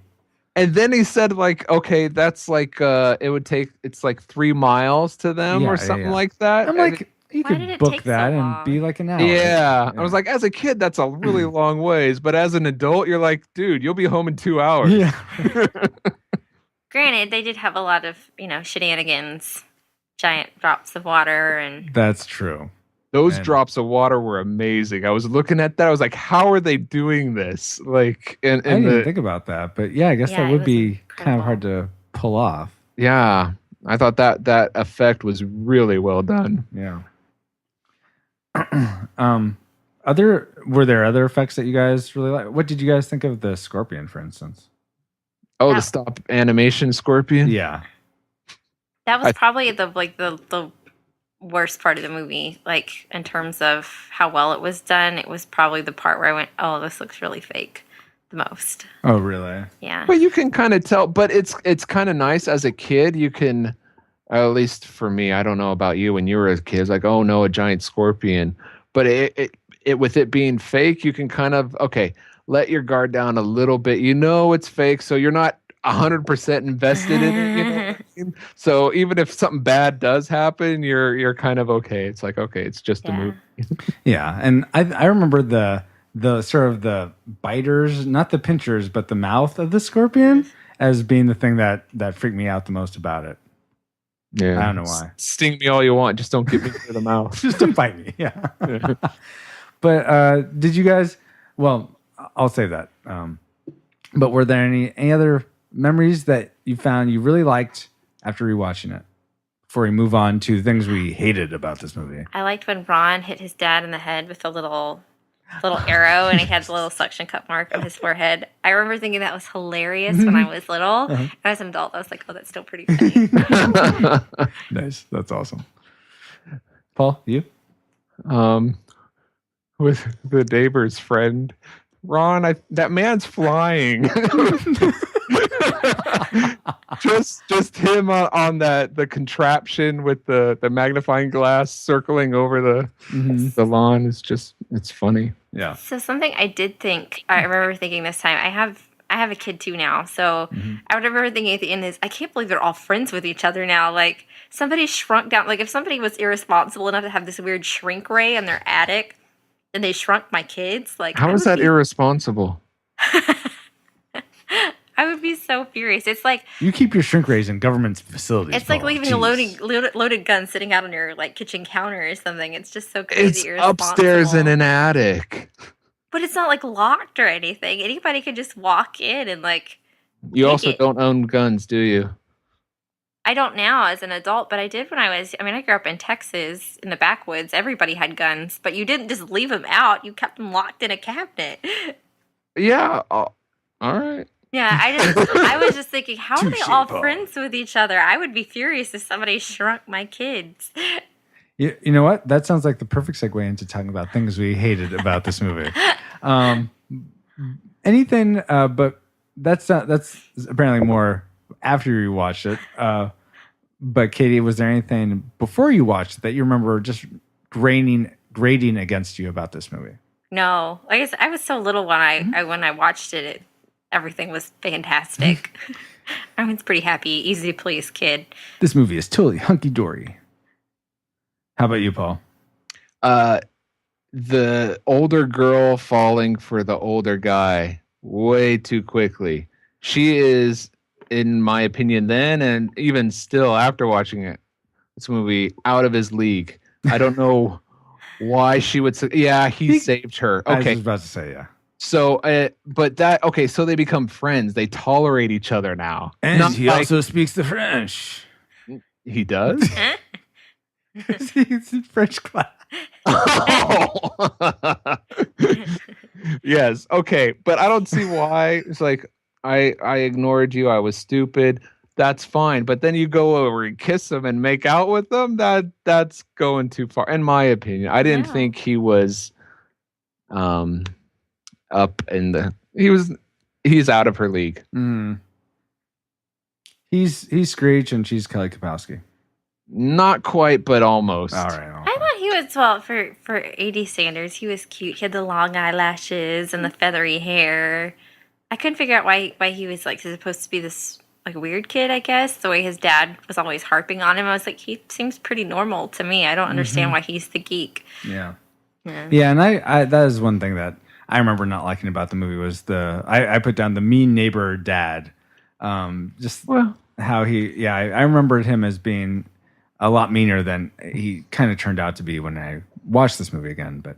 And then he said, like, okay, that's like it's like 3 miles to them or something like that. I'm like, you Why did could it book take that so and long? be like an hour. Yeah. I was like, as a kid, that's a really long ways. But as an adult, you're like, dude, you'll be home in 2 hours. Yeah. Granted, they did have a lot of, shenanigans, giant drops of water and That's true. Those drops of water were amazing. I was looking at that. I was like, how are they doing this? Like, I didn't even think about that. But yeah, I guess that it would was be kind of incredible. hard to pull off. yeah, I thought that effect was really well done. Yeah. Were there other effects that you guys really like? What did you guys think of the scorpion, for instance? Oh, the stop animation scorpion? Yeah. that was probably the worst part of the movie. Like, in terms of how well it was done, it was probably the part where I went, oh, this looks really fake the most. Oh, really? Yeah. But you can kind of tell. But it's kind of nice as a kid. You can, at least for me, I don't know about you when you were a kid. It's like, oh no, a giant scorpion. But it with it being fake, you can kind of let your guard down a little bit. You know it's fake, so you're not 100% invested in it. You know what I mean? So even if something bad does happen, you're kind of okay. It's like, okay, it's just a movie. Yeah, and I remember the sort of the biters, not the pinchers, but the mouth of the scorpion as being the thing that freaked me out the most about it. Yeah, I don't know why. Sting me all you want, just don't get me to the mouth. Just don't bite me. Yeah. But did you guys? Well, I'll save that. But were there any other memories that you found you really liked after rewatching it? Before we move on to things we hated about this movie. I liked when Ron hit his dad in the head with a little arrow, and he had the little suction cup mark on his forehead. I remember thinking that was hilarious when I was little. And as an adult, I was like, oh, that's still pretty funny. Nice. That's awesome. Paul, you? With the neighbor's friend, Ron, that man's flying. just him on the contraption with the magnifying glass circling over the lawn is just, it's funny. Yeah. So something I did think, I remember thinking this time, I have a kid too now, so I would remember thinking at the end is, I can't believe they're all friends with each other now. Like, somebody shrunk down, like if somebody was irresponsible enough to have this weird shrink ray in their attic and they shrunk my kids, like, how is that irresponsible? I would be so furious. It's like you keep your shrink rays in government facilities. It's like Paul. leaving Jeez. a loaded gun sitting out on your like kitchen counter or something. It's just so crazy. It's irresponsible. upstairs in an attic. But it's not like locked or anything. Anybody could just walk in and like. You also don't own guns, do you? I don't now as an adult, but I did when I grew up in Texas in the backwoods. Everybody had guns, but you didn't just leave them out. You kept them locked in a cabinet. Yeah. All right. Yeah, I was just thinking, how are they all Paul. friends with each other? I would be furious if somebody shrunk my kids. You know what? That sounds like the perfect segue into talking about things we hated about this movie. Anything, but that's apparently more after you watched it. But Katie, was there anything before you watched it that you remember just grading against you about this movie? No, I guess I was so little when I watched it. Everything was fantastic. I was pretty happy, easy to please kid. This movie is totally hunky dory. How about you, Paul? The older girl falling for the older guy way too quickly. She is, in my opinion, then and even still after watching this movie, out of his league. I don't know why she would say, yeah, he saved her. Okay. I was about to say, yeah. So, so they become friends. They tolerate each other now. And Not he like- also speaks the French. He does? He's in French class. Oh. Yes. Okay. But I don't see why. It's like, I ignored you. I was stupid. That's fine. But then you go over and kiss him and make out with them. That's going too far. In my opinion, I didn't think he was, up in he's out of her league. He's Screech and she's Kelly Kapowski. Not quite, but almost. All right. I thought he was, well, for 80s standards, he was cute. He had the long eyelashes and the feathery hair. I couldn't figure out why he was like supposed to be this like weird kid, I guess. The way his dad was always harping on him. I was like, he seems pretty normal to me. I don't understand why he's the geek. Yeah. And I that is one thing that I remember not liking about the movie was I put down the mean neighbor dad. How he, I remembered him as being a lot meaner than he kind of turned out to be when I watched this movie again. But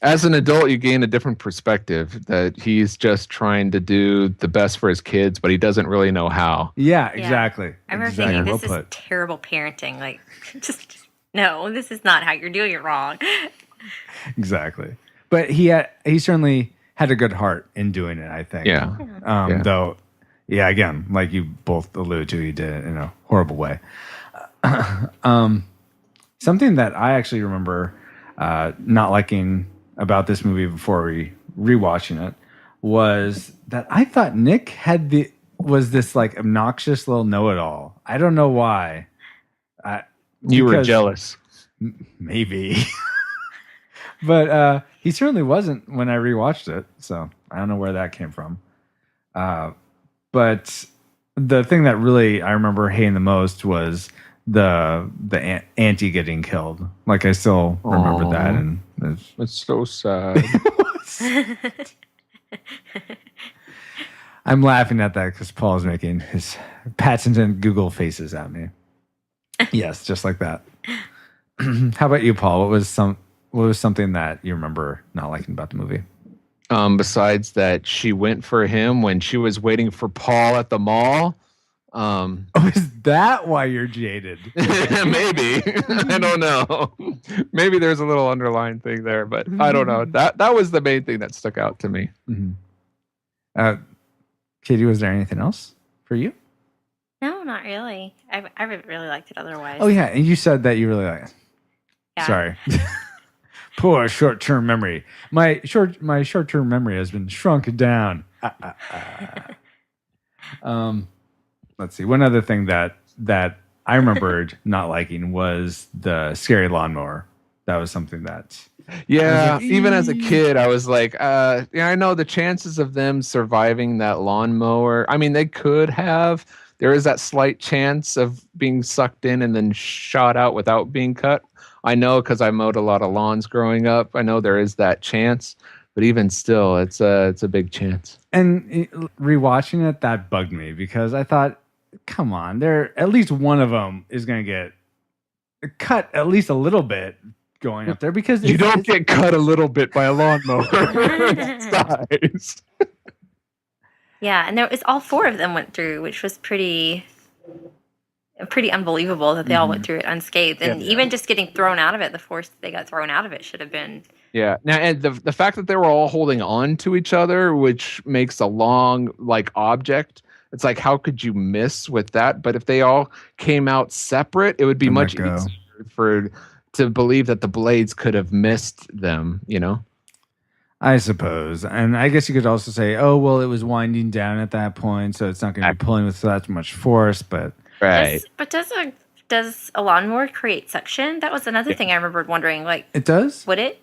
as an adult, you gain a different perspective that he's just trying to do the best for his kids, but he doesn't really know how. Yeah, exactly. I remember thinking, this is terrible parenting. Like, just, no, this is not how you're doing it wrong. Exactly. But he certainly had a good heart in doing it, I think. Yeah. Though, again, like you both alluded to, he did it in a horrible way. Something that I actually remember not liking about this movie before rewatching it was that I thought Nick was this like obnoxious little know-it-all. I don't know why. You were Because- jealous. Maybe. But he certainly wasn't when I rewatched it. So I don't know where that came from. But the thing that really I remember hating the most was the auntie getting killed. Like I still remember that, and It's so sad. I'm laughing at that because Paul's making his patented Google faces at me. Yes, just like that. How about you, Paul? What was something that you remember not liking about the movie? Besides that, she went for him when she was waiting for Paul at the mall. Oh, is that why you're jaded? Maybe. I don't know. Maybe there's a little underlying thing there, but I don't know. That was the main thing that stuck out to me. Mm-hmm. Katie, was there anything else for you? No, not really. I really liked it otherwise. Oh yeah, and you said that you really like it. Yeah. Sorry. Poor short-term memory. My short-term memory has been shrunk down. Let's see. One other thing that I remembered not liking was the scary lawnmower. That was something that. Yeah, like, even as a kid, I was like, yeah, I know the chances of them surviving that lawnmower. I mean, they could have. There is that slight chance of being sucked in and then shot out without being cut. I know because I mowed a lot of lawns growing up. I know there is that chance, but even still, it's a big chance. And rewatching it, that bugged me because I thought, come on, at least one of them is going to get cut at least a little bit going up there because You don't get cut a little bit by a lawnmower size. Yeah, and all four of them went through, which was pretty unbelievable that they all went through it unscathed. And even just getting thrown out of it, the force they got thrown out of it should have been. Yeah. Now, and the fact that they were all holding on to each other, which makes a long object. It's like, how could you miss with that? But if they all came out separate, it would be much easier to believe that the blades could have missed them, I suppose. And I guess you could also say, oh, well, it was winding down at that point, so it's not going to be pulling with that much force. But right. Does a lawnmower create suction? That was another thing I remembered wondering. Like, it does? Would it?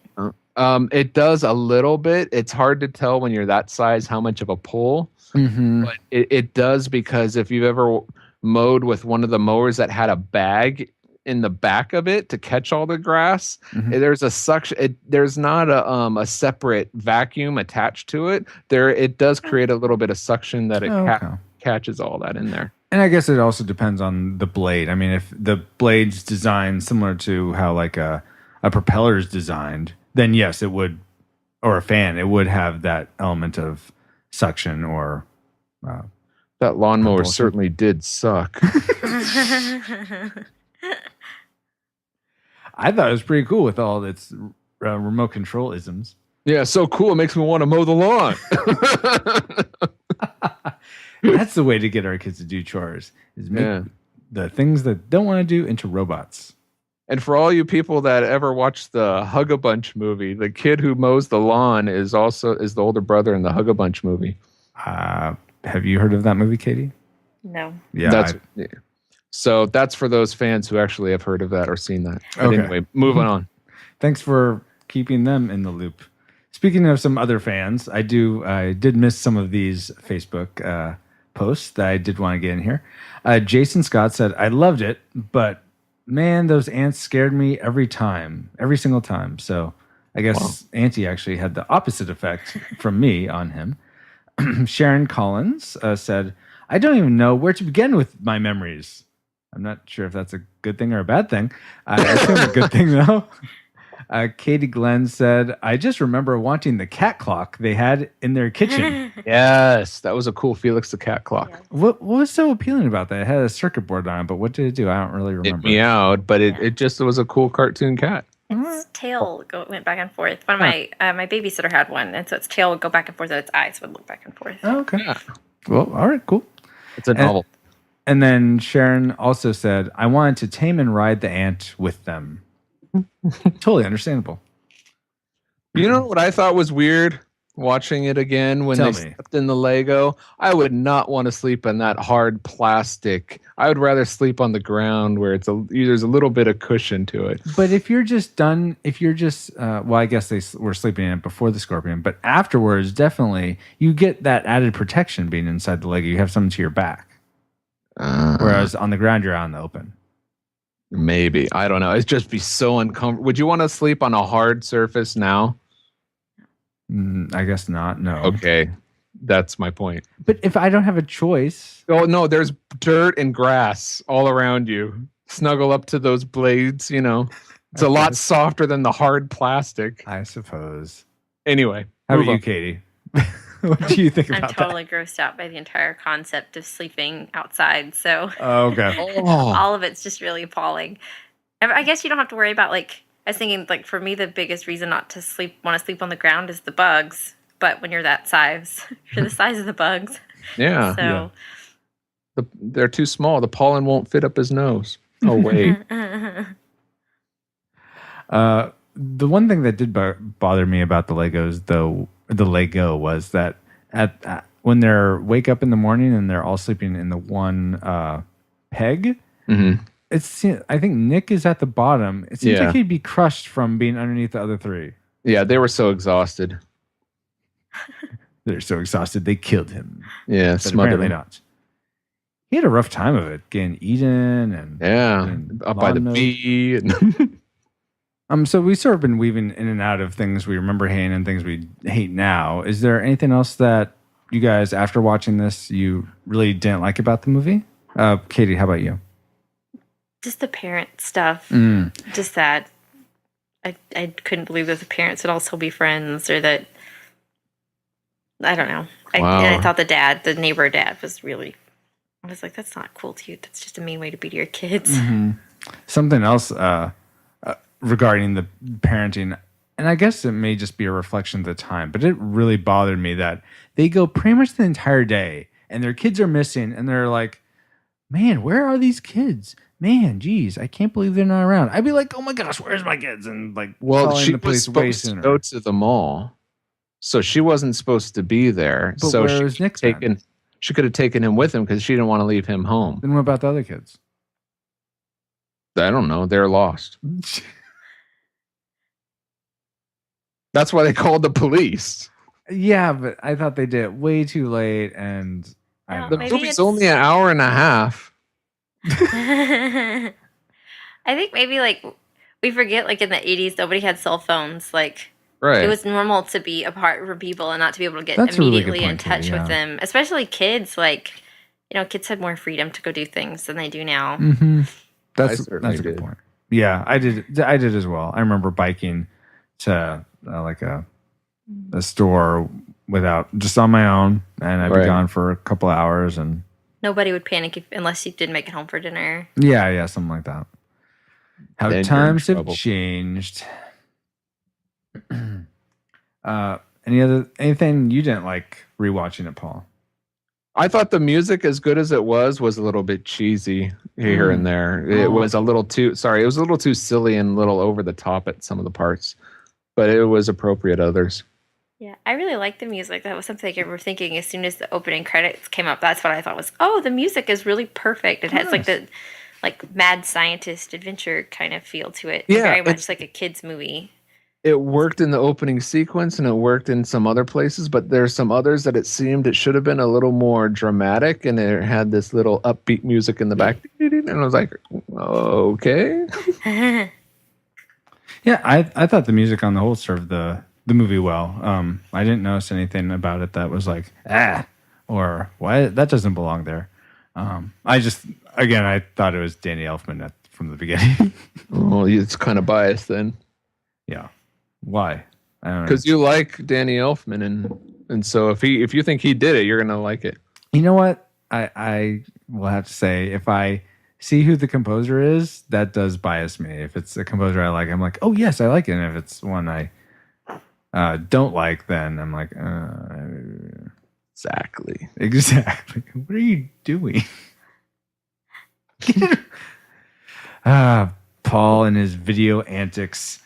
It does a little bit. It's hard to tell when you're that size how much of a pull. Mm-hmm. But it does, because if you've ever mowed with one of the mowers that had a bag in the back of it to catch all the grass, there's a suction. There's not a separate vacuum attached to it. It does create a little bit of suction that it catches all that in there. And I guess it also depends on the blade. I mean, if the blade's designed similar to how like a propeller is designed, then yes, it would, or a fan, it would have that element of suction or. That lawnmower certainly did suck. I thought it was pretty cool with all its remote control isms. Yeah, so cool. It makes me want to mow the lawn. That's the way to get our kids to do chores, is make the things that don't want to do into robots. And for all you people that ever watched the Hug-a-Bunch movie, the kid who mows the lawn is the older brother in the Hug-a-Bunch movie. Have you heard of that movie, Katie? No. Yeah. So that's for those fans who actually have heard of that or seen that. But anyway, moving on. Thanks for keeping them in the loop. Speaking of some other fans, I did miss some of these Facebook posts that I did want to get in here. Jason Scott said, I loved it, but man, those ants scared me every single time. So I guess Auntie actually had the opposite effect from me on him. Sharon Collins said, I don't even know where to begin with my memories. I'm not sure if that's a good thing or a bad thing. I assume a good thing, though. Katie Glenn said, I just remember wanting the cat clock they had in their kitchen. Yes, that was a cool Felix the Cat clock. Yeah. What was so appealing about that? It had a circuit board on it, but what did it do? I don't really remember. It meowed, but it just was a cool cartoon cat. Its tail went back and forth. One of my babysitter had one, and so its tail would go back and forth, and its eyes would look back and forth. Oh, okay. Yeah. Well, all right, cool. It's a novel. And then Sharon also said, I wanted to tame and ride the ant with them. Totally understandable. You know what I thought was weird? Watching it again when Tell they me. slept in the Lego. I would not want to sleep in that hard plastic. I would rather sleep on the ground where there's a little bit of cushion to it. But if you're just well, I guess they were sleeping in it before the scorpion, but afterwards, definitely, you get that added protection being inside the Lego. You have something to your back. Whereas on the ground, you're out in the open. Maybe. I don't know. It'd just be so uncomfortable. Would you want to sleep on a hard surface now? I guess not. No. Okay. That's my point. But if I don't have a choice. Oh, no. There's dirt and grass all around you. Snuggle up to those blades, you know. It's a lot softer than the hard plastic. I suppose. Anyway. How about you, Katie? What do you think about I'm totally grossed out by the entire concept of sleeping outside. So okay. all of it's just really appalling. I guess you don't have to worry about I was thinking for me the biggest reason not to want to sleep on the ground is the bugs. But when you're that size, you're the size of the bugs. Yeah. So they're too small. The pollen won't fit up his nose. Oh wait. The one thing that did bother me about the Legos, though, the Lego was that when they wake up in the morning and they're all sleeping in the one peg. Mm-hmm. I think Nick is at the bottom. It seems like he'd be crushed from being underneath the other three. Yeah, they were so exhausted. They're so exhausted they killed him. Yeah, but smothered apparently him. not. He had a rough time of it, getting eaten and up by the bee. And so we sort of been weaving in and out of things we remember hating and things we hate now. Is there anything else that you guys, after watching this, you really didn't like about the movie? Katie, how about you? Just the parent stuff. Just that. I couldn't believe that the parents would also be friends, or that. I don't know. Wow. And I thought the neighbor dad was really. I was like, that's not cool to you. That's just a mean way to be to your kids. Mm-hmm. Something else regarding the parenting, and I guess it may just be a reflection of the time, but it really bothered me that they go pretty much the entire day and their kids are missing, and they're like, man, where are these kids? Man, geez, I can't believe they're not around. I'd be like, oh my gosh, where's my kids? And she was supposed to go to the mall, so she wasn't supposed to be there. But so where was Nick? She could have taken him with him because she didn't want to leave him home. Then what about the other kids? I don't know. They're lost. That's why they called the police. Yeah, but I thought they did it way too late, and the movie's only an hour and a half. I think maybe we forget in the 80s nobody had cell phones. Right. It was normal to be apart from people and not to be able to get That's immediately a really good in point, touch Katie, with them. Especially kids. Kids had more freedom to go do things than they do now. Mm-hmm. That's a did. good point. Yeah, I did as well. I remember biking to a store just on my own, and I'd be gone for a couple of hours, and nobody would panic unless you didn't make it home for dinner. Yeah, something like that. How then times have changed. Anything you didn't like rewatching it, Paul? I thought the music, as good as it was a little bit cheesy here and there. It was a little too silly and a little over the top at some of the parts, but it was appropriate others. Yeah, I really like the music. That was something I remember thinking as soon as the opening credits came up. That's what I thought was, the music is really perfect. It has the mad scientist adventure kind of feel to it. Yeah, very much like a kid's movie. It worked in the opening sequence and it worked in some other places, but there's some others that it should have been a little more dramatic, and it had this little upbeat music in the back. And I was like, okay. Yeah, I thought the music on the whole served the movie well. I didn't notice anything about it that was like, or why that doesn't belong there. I thought it was Danny Elfman from the beginning. Well, it's kind of biased then. Yeah. Why? I don't know. Because you like Danny Elfman, and so if you think he did it, you're gonna like it. You know what? I will have to say, if I see who the composer is, that does bias me. If it's a composer I like, I'm like, oh yes, I like it. And if it's one I don't like, then I'm like, exactly. What are you doing? Paul and his video antics.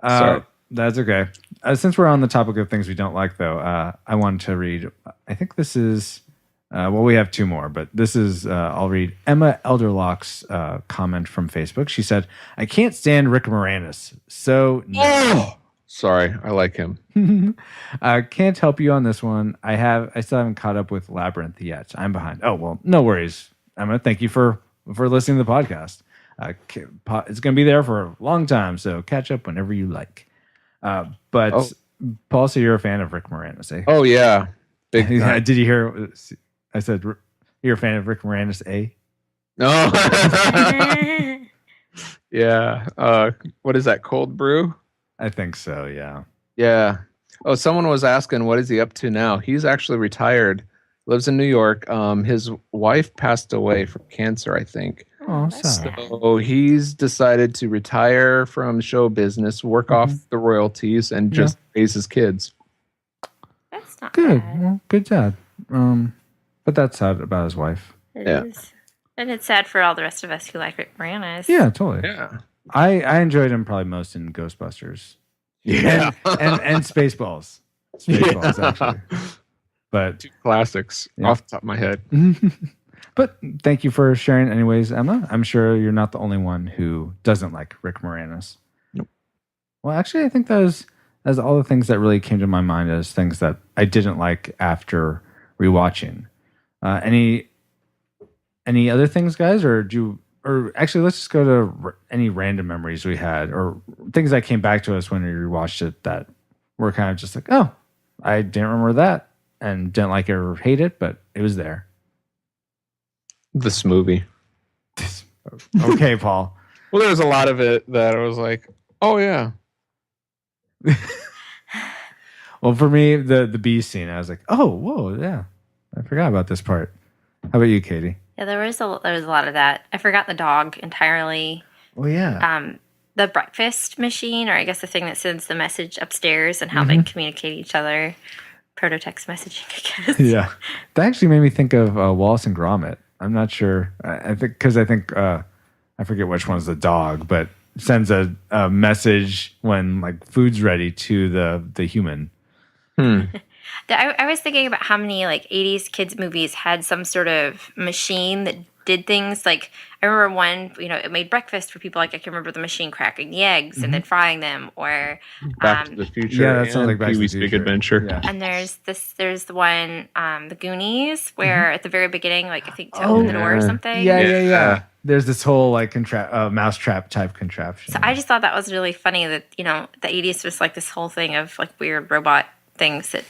Sorry. That's okay. Since we're on the topic of things we don't like, though, I wanted to read. I think this is. Well, we have two more, but this is. I'll read Emma Elderlock's comment from Facebook. She said, "I can't stand Rick Moranis, so no." Oh, sorry, I like him. I can't help you on this one. I still haven't caught up with Labyrinth yet. I'm behind. Oh well, no worries, Emma. Thank you for listening to the podcast. It's going to be there for a long time, so catch up whenever you like. But Paul, so you're a fan of Rick Moranis, eh? Oh yeah, big time. Did you hear? I said you're a fan of Rick Moranis, eh? No. Yeah. What is that? Cold brew? I think so. Yeah. Yeah. Oh, someone was asking, what is he up to now? He's actually retired. Lives in New York. His wife passed away from cancer, I think. Oh, That's sorry. sad. So he's decided to retire from show business, work off the royalties, and just raise his kids. That's not Good. bad. Well, good job. But that's sad about his wife. It Yeah. is. And it's sad for all the rest of us who like Rick Moranis. Yeah, totally. Yeah. I enjoyed him probably most in Ghostbusters. Yeah. and Spaceballs. Spaceballs, actually. But Two classics Yeah. off the top of my head. but thank you for sharing anyways, Emma. I'm sure you're not the only one who doesn't like Rick Moranis. Nope. Well, actually, I think that's all the things that really came to my mind as things that I didn't like after rewatching. Any other things, guys, or actually, let's just go to any random memories we had or things that came back to us when we rewatched it that were kind of just like, oh, I didn't remember that and didn't like it or hate it, but it was there. This movie. Okay, Paul. Well, there was a lot of it that I was like, oh yeah. Well, for me, the bee scene, I was like, oh, whoa, yeah. I forgot about this part. How about you, Katie? Yeah, there was a lot of that. I forgot the dog entirely. Oh, yeah. The breakfast machine, or I guess the thing that sends the message upstairs and how they communicate each other. Prototext messaging, I guess. Yeah. That actually made me think of Wallace and Gromit. I'm not sure. I think I forget which one's the dog, but sends a message when like food's ready to the human. I was thinking about how many like 80s kids movies had some sort of machine that did things. Like I remember one, it made breakfast for people. Like I can remember the machine cracking the eggs and then frying them, or Back to the Future. Yeah, that sounds like Back to the Pee-wee's Big Future. Adventure. Yeah. and there's the one, the Goonies, where at the very beginning, like I think to open the door or something. Yeah. Yeah. There's this whole like mousetrap type contraption. So I just thought that was really funny that the 80s was like this whole thing of like weird robot things that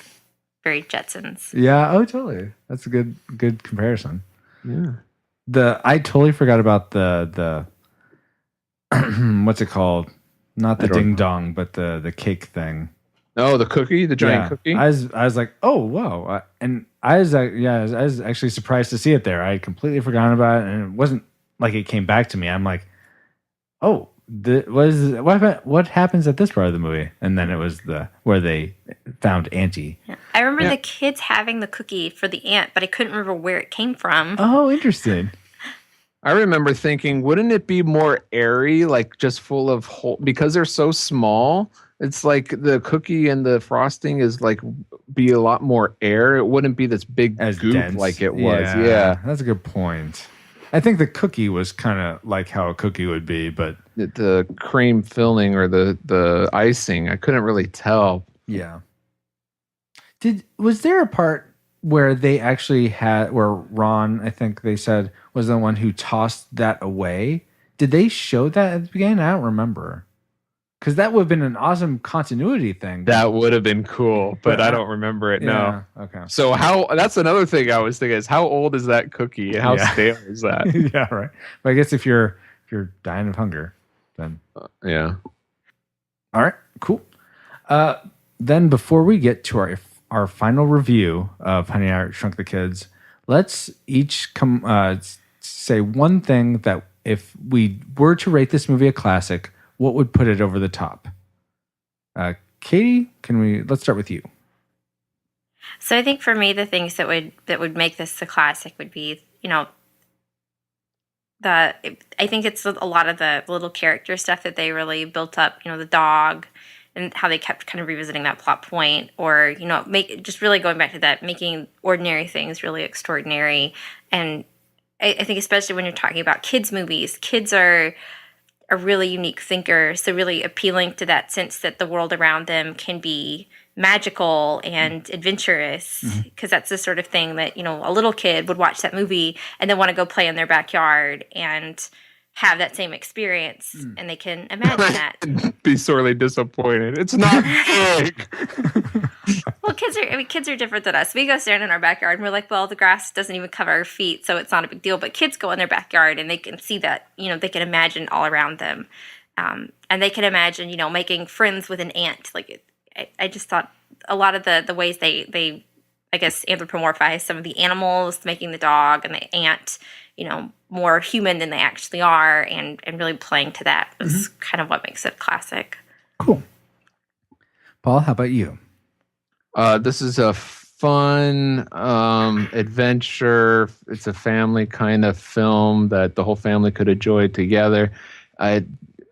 very Jetsons. Yeah. Oh, totally. That's a good comparison. Yeah. I totally forgot about the what's it called? Not the I don't ding know. dong, but the cake thing. Oh, the cookie, the giant cookie. I was like, oh wow, and I was actually surprised to see it there. I had completely forgotten about it, and it wasn't like it came back to me. I'm like, oh, what happens at this part of the movie? And then it was where they found Auntie. Yeah. I remember Yeah. the kids having the cookie for the ant, but I couldn't remember where it came from. Oh, interesting. I remember thinking, wouldn't it be more airy, like just full of because they're so small? It's like the cookie and the frosting is like be a lot more air. It wouldn't be this big As goop dense. like it was. Yeah. That's a good point. I think the cookie was kind of like how a cookie would be, but The cream filling or the icing, I couldn't really tell. yeah. Was there a part where they actually where Ron, I think they said, was the one who tossed that away? Did they show that at the beginning? I don't remember. Because that would have been an awesome continuity thing. That would have been cool, but But I don't remember it. No. Yeah, okay. So that's another thing I was thinking is how old is that cookie and how Yeah. stale is that? Yeah, right. But I guess if you're dying of hunger, then Yeah. all right, cool. Then before we get to our final review of Honey, I Shrunk the Kids, let's each say one thing that if we were to rate this movie a classic, what would put it over the top? Katie, let's start with you. So I think for me, the things that would make this a classic would be, I think it's a lot of the little character stuff that they really built up. The dog, and how they kept kind of revisiting that plot point, or just really going back to that, making ordinary things really extraordinary. And I think especially when you're talking about kids movies, kids are really unique thinkers. So really appealing to that sense that the world around them can be magical and adventurous, because that's the sort of thing that a little kid would watch that movie and then want to go play in their backyard and have that same experience, and they can imagine that. Be sorely disappointed. It's not big. Well, kids are different than us. We go stand in our backyard and we're like, well, the grass doesn't even cover our feet, so it's not a big deal. But kids go in their backyard and they can see that, they can imagine all around them. And they can imagine, making friends with an ant. Like, I just thought a lot of the ways they, I guess, anthropomorphize some of the animals, making the dog and the ant, more human than they actually are, and really playing to that was kind of what makes it classic. Cool. Paul, how about you? This is a fun adventure. It's a family kind of film that the whole family could enjoy together. It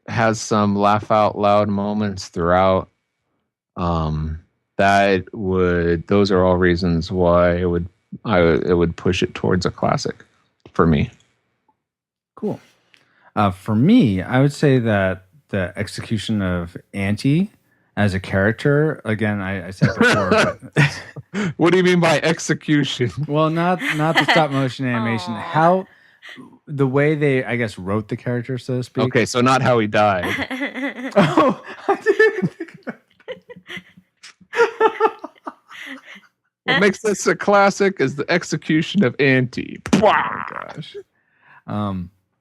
has some laugh out loud moments throughout. Those are all reasons why it would push it towards a classic for me. Cool. For me, I would say that the execution of Auntie as a character, again, I said before, but What do you mean by execution? well, not the stop motion animation. Aw. How the way they, I guess, wrote the character, so to speak. Okay, so not how he died. Oh, I didn't think about What makes this a classic is the execution of Auntie. gosh.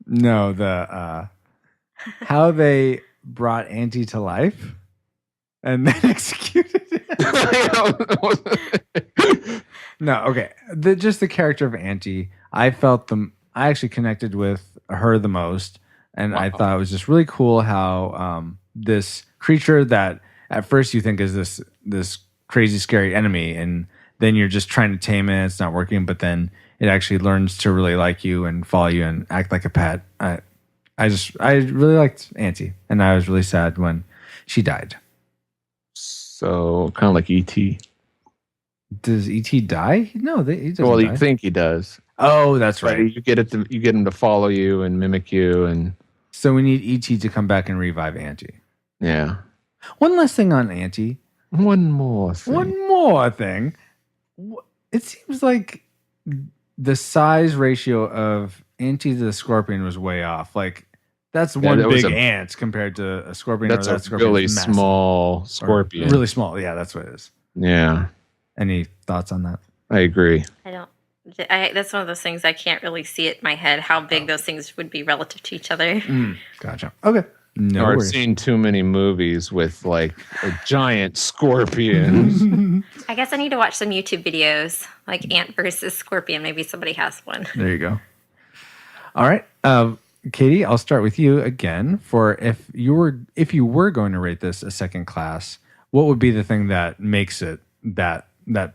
No, the how they brought Auntie to life and then executed it. No, okay. Just the character of Auntie, I actually connected with her the most, and I thought it was just really cool how this creature that at first you think is this crazy scary enemy, and then you're just trying to tame it, it's not working, but then it actually learns to really like you and follow you and act like a pet. I really liked Auntie, and I was really sad when she died. So kind of like E.T. Does E.T. die? No, he doesn't Well, die. you think he does. Oh, that's right. You get him to follow you and mimic you, and So we need E.T. to come back and revive Auntie. yeah. One last thing on Auntie. One more thing. One more thing. It seems like the size ratio of Auntie to the scorpion was way off. Like, that's one that was big a- ant compared to a scorpion. That's or that a scorpion's really massive. small Or scorpion. really small. Yeah, that's what it is. Yeah, Any thoughts on that? I agree. That's one of those things I can't really see it in my head, how big those things would be relative to each other. Gotcha. Okay. No I've worries. seen too many movies with like a giant scorpion. I guess I need to watch some YouTube videos, like ant versus scorpion. Maybe somebody has one. There you go. All right. Katie, I'll start with you again. For if you were going to rate this a second class, what would be the thing that makes it that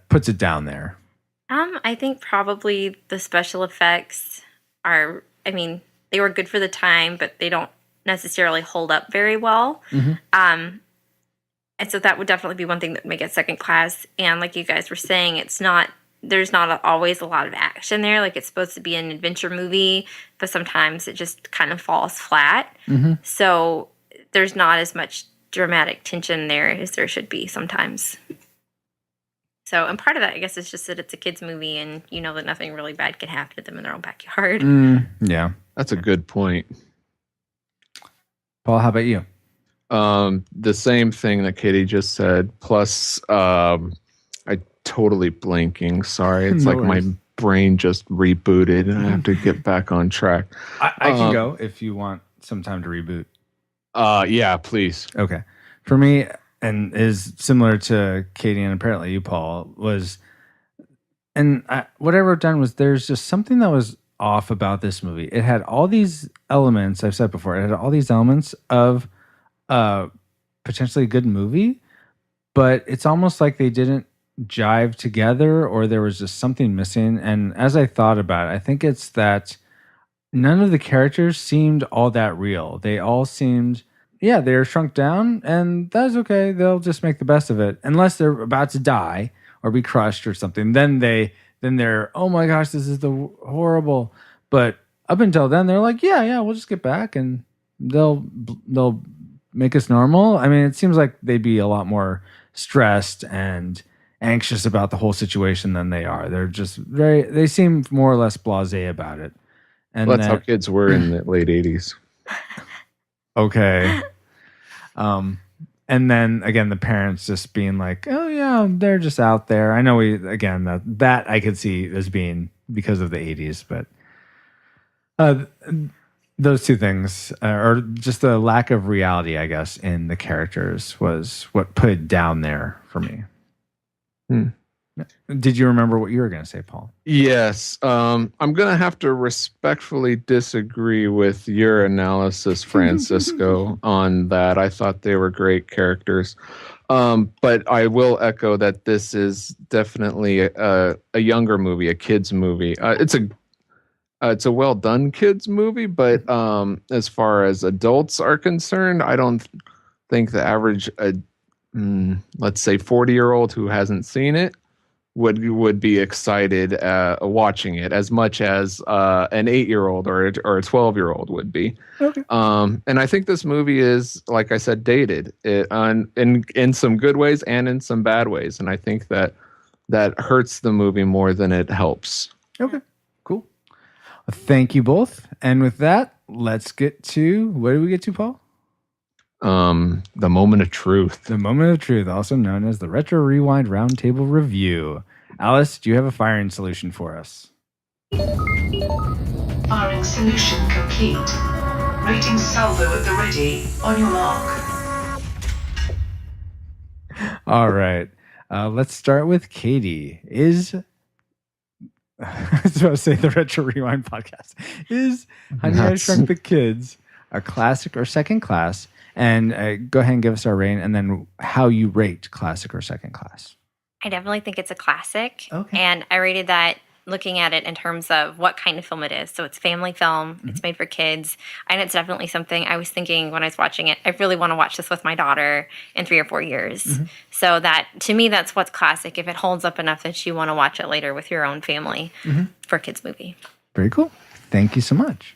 puts it down there? I think probably the special effects are, they were good for the time, but they don't necessarily hold up very well. And so that would definitely be one thing that would make it second class. And like you guys were saying, there's not always a lot of action there. Like, it's supposed to be an adventure movie, but sometimes it just kind of falls flat. So there's not as much dramatic tension there as there should be sometimes. So, and part of that, I guess, is just that it's a kid's movie, and you know that nothing really bad can happen to them in their own backyard. Yeah. That's a good point. Paul, how about you? The same thing that Katie just said. Plus, I totally blanking. Sorry, it's No like my worries. brain just rebooted, and I have to get back on track. I can go if you want some time to reboot. Yeah, please. Okay. For me, and is similar to Katie and apparently you, Paul, what I wrote down was there's just something that was off about this movie. It had all these elements, I've said before, it had all these elements of potentially a good movie, but it's almost like they didn't jive together, or there was just something missing. And as I thought about it, I think it's that none of the characters seemed all that real. They all seemed, yeah, they're shrunk down, and that's okay. They'll just make the best of it, unless they're about to die or be crushed or something. Then they're, oh my gosh, this is the horrible. But up until then, they're like, yeah, we'll just get back, and they'll make us normal. I mean, it seems like they'd be a lot more stressed and anxious about the whole situation than they are. They're just they seem more or less blasé about it. And Well, that's how kids were in the late 80s. Okay. And then again, the parents just being like, oh yeah, they're just out there. I know that I could see as being because of the 80s, but those two things, or just the lack of reality, I guess, in the characters was what put it down there for me. Did you remember what you were going to say, Paul? Yes. I'm going to have to respectfully disagree with your analysis, Francisco, on that. I thought they were great characters. But I will echo that this is definitely a younger movie, a kid's movie. It's a well done kids movie, but as far as adults are concerned, I don't think the average, let's say 40-year-old who hasn't seen it would be excited watching it as much as an 8-year-old or a 12-year-old would be. Okay. And I think this movie is, like I said, dated in some good ways and in some bad ways. And I think that hurts the movie more than it helps. Okay, cool. Well, thank you both. And with that, let's get to, where do we get to, Paul? The moment of truth. The moment of truth, also known as the Retro Rewind Roundtable Review. Alice, do you have a firing solution for us? Firing solution complete. Rating salvo at the ready. On your mark. All right. Let's start with Katie. I was about to say the Retro Rewind podcast. Is Honey, I Shrunk the Kids a classic or second class? And go ahead and give us our rating, and then how you rate classic or second class. I definitely think it's a classic. Okay. And I rated that looking at it in terms of what kind of film it is. So it's family film, it's made for kids, and it's definitely something I was thinking when I was watching it, I really want to watch this with my daughter in 3 or 4 years. So that, to me, that's what's classic, if it holds up enough that you want to watch it later with your own family for a kids movie. Very cool. Thank you so much.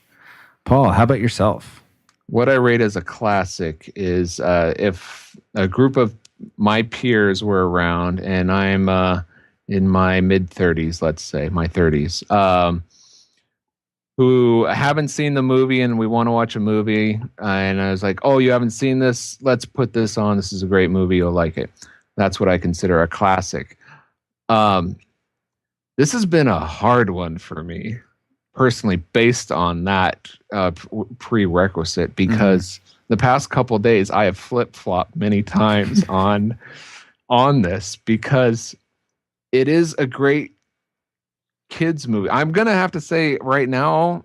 Paul, how about yourself? What I rate as a classic is if a group of my peers were around and I'm in my mid-30s, let's say, my 30s, who haven't seen the movie and we want to watch a movie. And I was like, oh, you haven't seen this? Let's put this on. This is a great movie. You'll like it. That's what I consider a classic. This has been a hard one for me, personally, based on that prerequisite, because the past couple of days I have flip-flopped many times on this, because it is a great kids movie. I'm gonna have to say right now,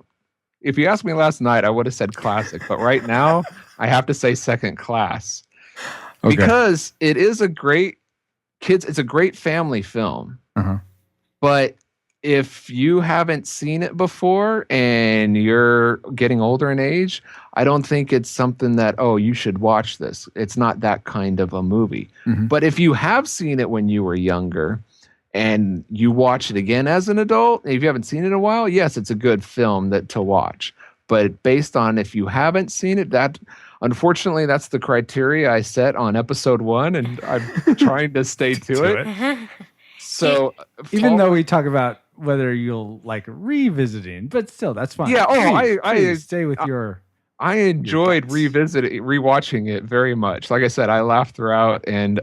if you asked me last night, I would have said classic, but right now I have to say second class. Okay. Because it is a great it's a great family film. But if you haven't seen it before and you're getting older in age, I don't think it's something that, oh, you should watch this. It's not that kind of a movie. But if you have seen it when you were younger and you watch it again as an adult, if you haven't seen it in a while, yes, it's a good film to watch. But based on if you haven't seen it, unfortunately, that's the criteria I set on episode 1, and I'm trying to stay to it. So even though we talk about whether you'll like revisiting, but still, that's fine. Yeah. Oh, I stay with your. I enjoyed rewatching it very much. Like I said, I laughed throughout, and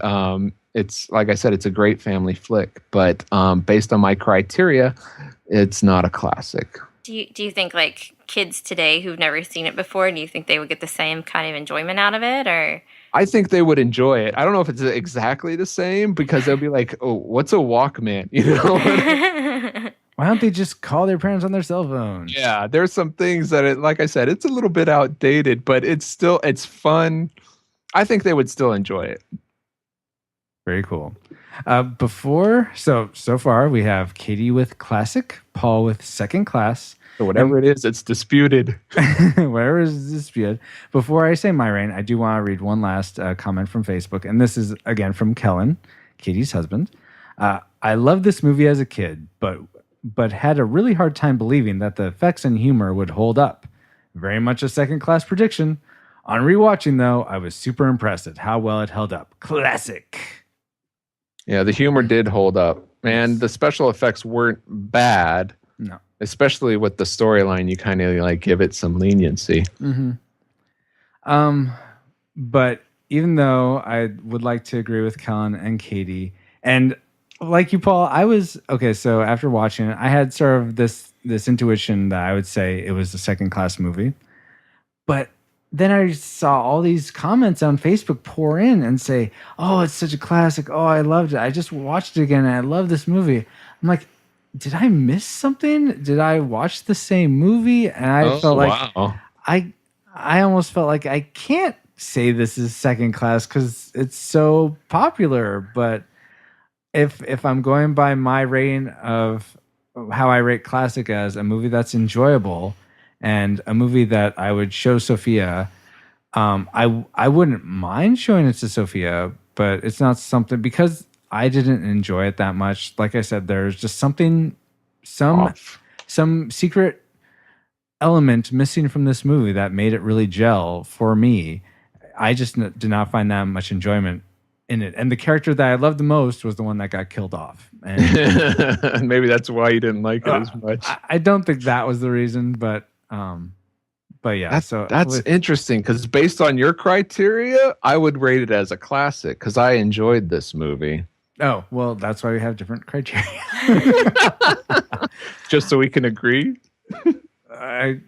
it's, like I said, it's a great family flick. But based on my criteria, it's not a classic. Do you think, like, kids today who've never seen it before, do you think they would get the same kind of enjoyment out of it, or? I think they would enjoy it. I don't know if it's exactly the same, because they'll be like, "Oh, what's a Walkman?" You know. Why don't they just call their parents on their cell phones? Yeah, there's some things that, like I said, it's a little bit outdated, but it's fun. I think they would still enjoy it. Very cool. So far we have Katie with classic, Paul with second class. So whatever it is, it's disputed. Whatever is disputed. Before I say my reign, I do want to read one last comment from Facebook, and this is again from Kellen, Katie's husband. I loved this movie as a kid, but had a really hard time believing that the effects and humor would hold up. Very much a second class prediction. On rewatching, though, I was super impressed at how well it held up. Classic. Yeah, the humor did hold up, and the special effects weren't bad. No. Especially with the storyline, you kind of like give it some leniency. Mm-hmm. But even though I would like to agree with Kellen and Katie, and like you, Paul, I was okay. So after watching it, I had sort of this intuition that I would say it was a second class movie. But then I saw all these comments on Facebook pour in and say, "Oh, it's such a classic. Oh, I loved it. I just watched it again, and I love this movie." I'm like, did I miss something? Did I watch the same movie? And I felt like I almost felt like I can't say this is second class because it's so popular. But if I'm going by my rating of how I rate classic as a movie that's enjoyable and a movie that I would show Sophia, I wouldn't mind showing it to Sophia, but it's not something because I didn't enjoy it that much. Like I said, there's just some secret element missing from this movie that made it really gel for me. I just did not find that much enjoyment in it. And the character that I loved the most was the one that got killed off. And maybe that's why you didn't like it as much. I don't think that was the reason, but yeah. That's interesting because based on your criteria, I would rate it as a classic because I enjoyed this movie. Oh, well, that's why we have different criteria. Just so we can agree?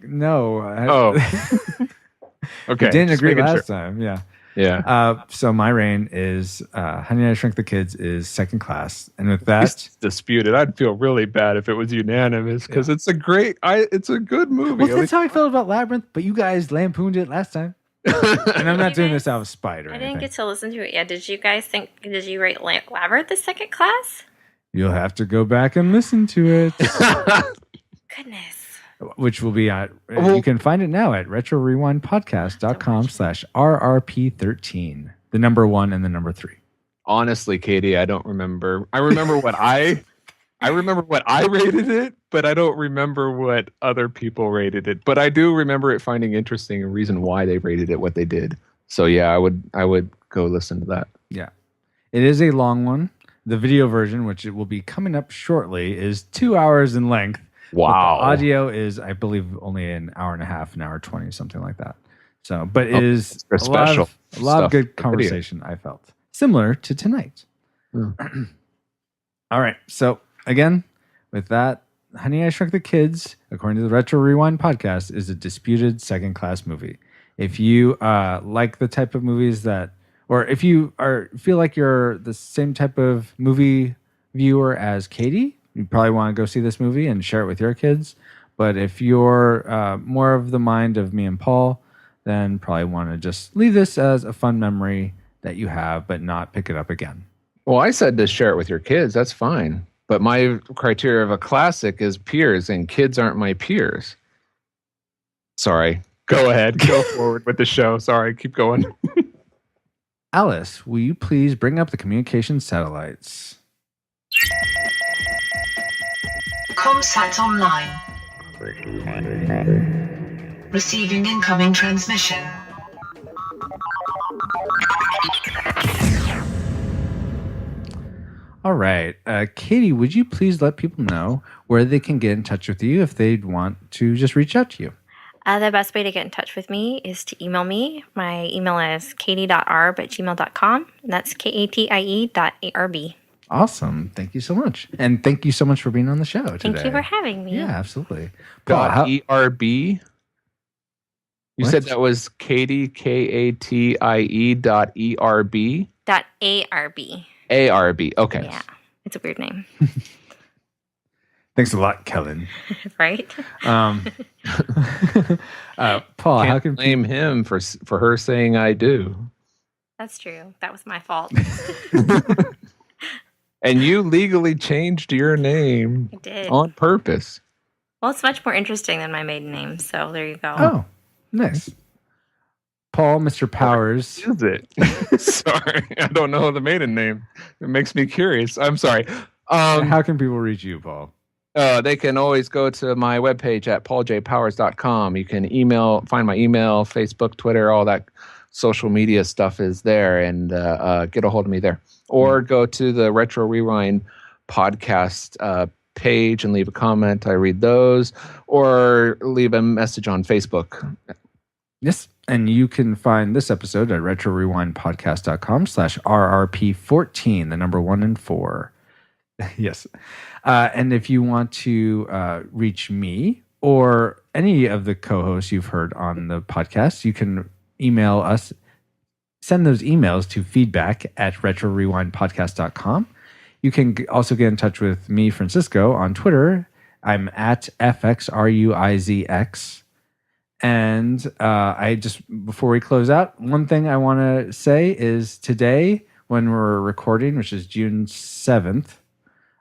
No. Okay. We didn't agree last time. Yeah. Yeah. So my reign is Honey, I Shrunk the Kids is second class. And with that... It's disputed. I'd feel really bad if it was unanimous because it's a good movie. Well, that's how I felt about Labyrinth, but you guys lampooned it last time. And I'm not doing this out of spite or I anything. didn't get to listen to it yet. Did you rate Labyrinth the second class? You'll have to go back and listen to it. Goodness. Which will be at, you can find it now at retrorewindpodcast.com/RRP13. The number 1 and the number 3. Honestly, Katie, I don't remember. I remember what I rated it, but I don't remember what other people rated it. But I do remember it finding interesting a reason why they rated it what they did. So yeah, I would go listen to that. Yeah. It is a long one. The video version, which it will be coming up shortly, is 2 hours in length. Wow. But the audio is, I believe, only an hour and a half, an hour 20, something like that. So, but it is a lot of good conversation, I felt. Similar to tonight. All right. So, again, with that, Honey, I Shrunk the Kids, according to the Retro Rewind podcast, is a disputed second-class movie. If you like the type of movies that, or if you feel like you're the same type of movie viewer as Katie, you probably want to go see this movie and share it with your kids. But if you're more of the mind of me and Paul, then probably want to just leave this as a fun memory that you have, but not pick it up again. Well, I said to share it with your kids. That's fine. But my criteria of a classic is peers, and kids aren't my peers. Sorry. Go ahead. Go forward with the show. Sorry. Keep going. Alice, will you please bring up the communication satellites? Comsat online. Receiving incoming transmission. All right. Katie, would you please let people know where they can get in touch with you if they'd want to just reach out to you? The best way to get in touch with me is to email me. My email is katie.arb@gmail.com. And that's katie.arb. Awesome. Thank you so much. And thank you so much for being on the show today. Thank you for having me. Yeah, absolutely. .erb. You said that was Katie, KATIE .erb? .arb. ARB. Okay. Yeah. It's a weird name. Thanks a lot, Kellen. Right? Paul, Can't how can blame him for her saying I do. That's true. That was my fault. And you legally changed your name I did. on purpose. Well, it's much more interesting than my maiden name, so there you go. Oh, nice. Paul, Mr. Powers. Is it? Sorry, I don't know the maiden name. It makes me curious. I'm sorry. How can people reach you, Paul? They can always go to my webpage at pauljpowers.com. You can find my email, Facebook, Twitter, all that social media stuff is there, and get a hold of me there. Or go to the Retro Rewind podcast page and leave a comment. I read those, or leave a message on Facebook. Yes. And you can find this episode at retrorewindpodcast.com/RRP14, the number 1 and 4. Yes. And if you want to reach me or any of the co-hosts you've heard on the podcast, you can email us. Send those emails to feedback@retrorewindpodcast.com. You can also get in touch with me, Francisco, on Twitter. I'm at FXRUIZX. And before we close out, one thing I want to say is today, when we're recording, which is June 7th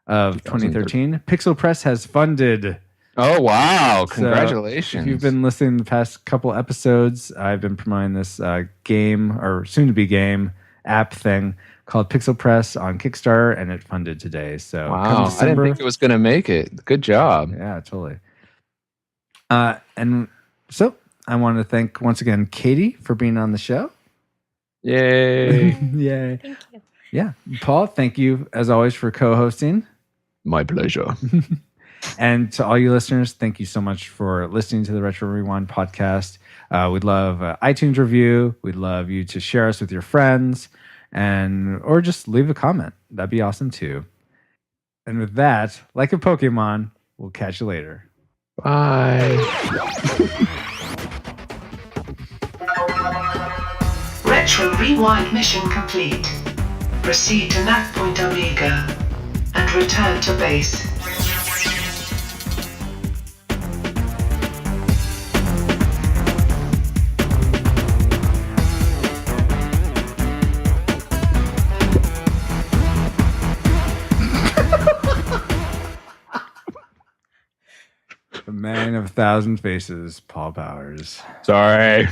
of 2013, Pixel Press has funded. Oh, wow. Congratulations. So if you've been listening to the past couple episodes, I've been promoting this game, or soon-to-be game, app thing called Pixel Press on Kickstarter, and it funded today. So wow, I didn't think it was going to make it. Good job. Yeah, totally. And so I want to thank once again Katie for being on the show. Yay. Yay. Thank you. Yeah. Paul, thank you as always for co-hosting. My pleasure. And to all you listeners, thank you so much for listening to the Retro Rewind podcast. We'd love iTunes review. We'd love you to share us with your friends, or just leave a comment. That'd be awesome too. And with that, like a Pokemon, we'll catch you later. Bye. Retro Rewind mission complete. Proceed to nav point Omega and return to base. The man of 1,000 faces, Paul Powers. Sorry.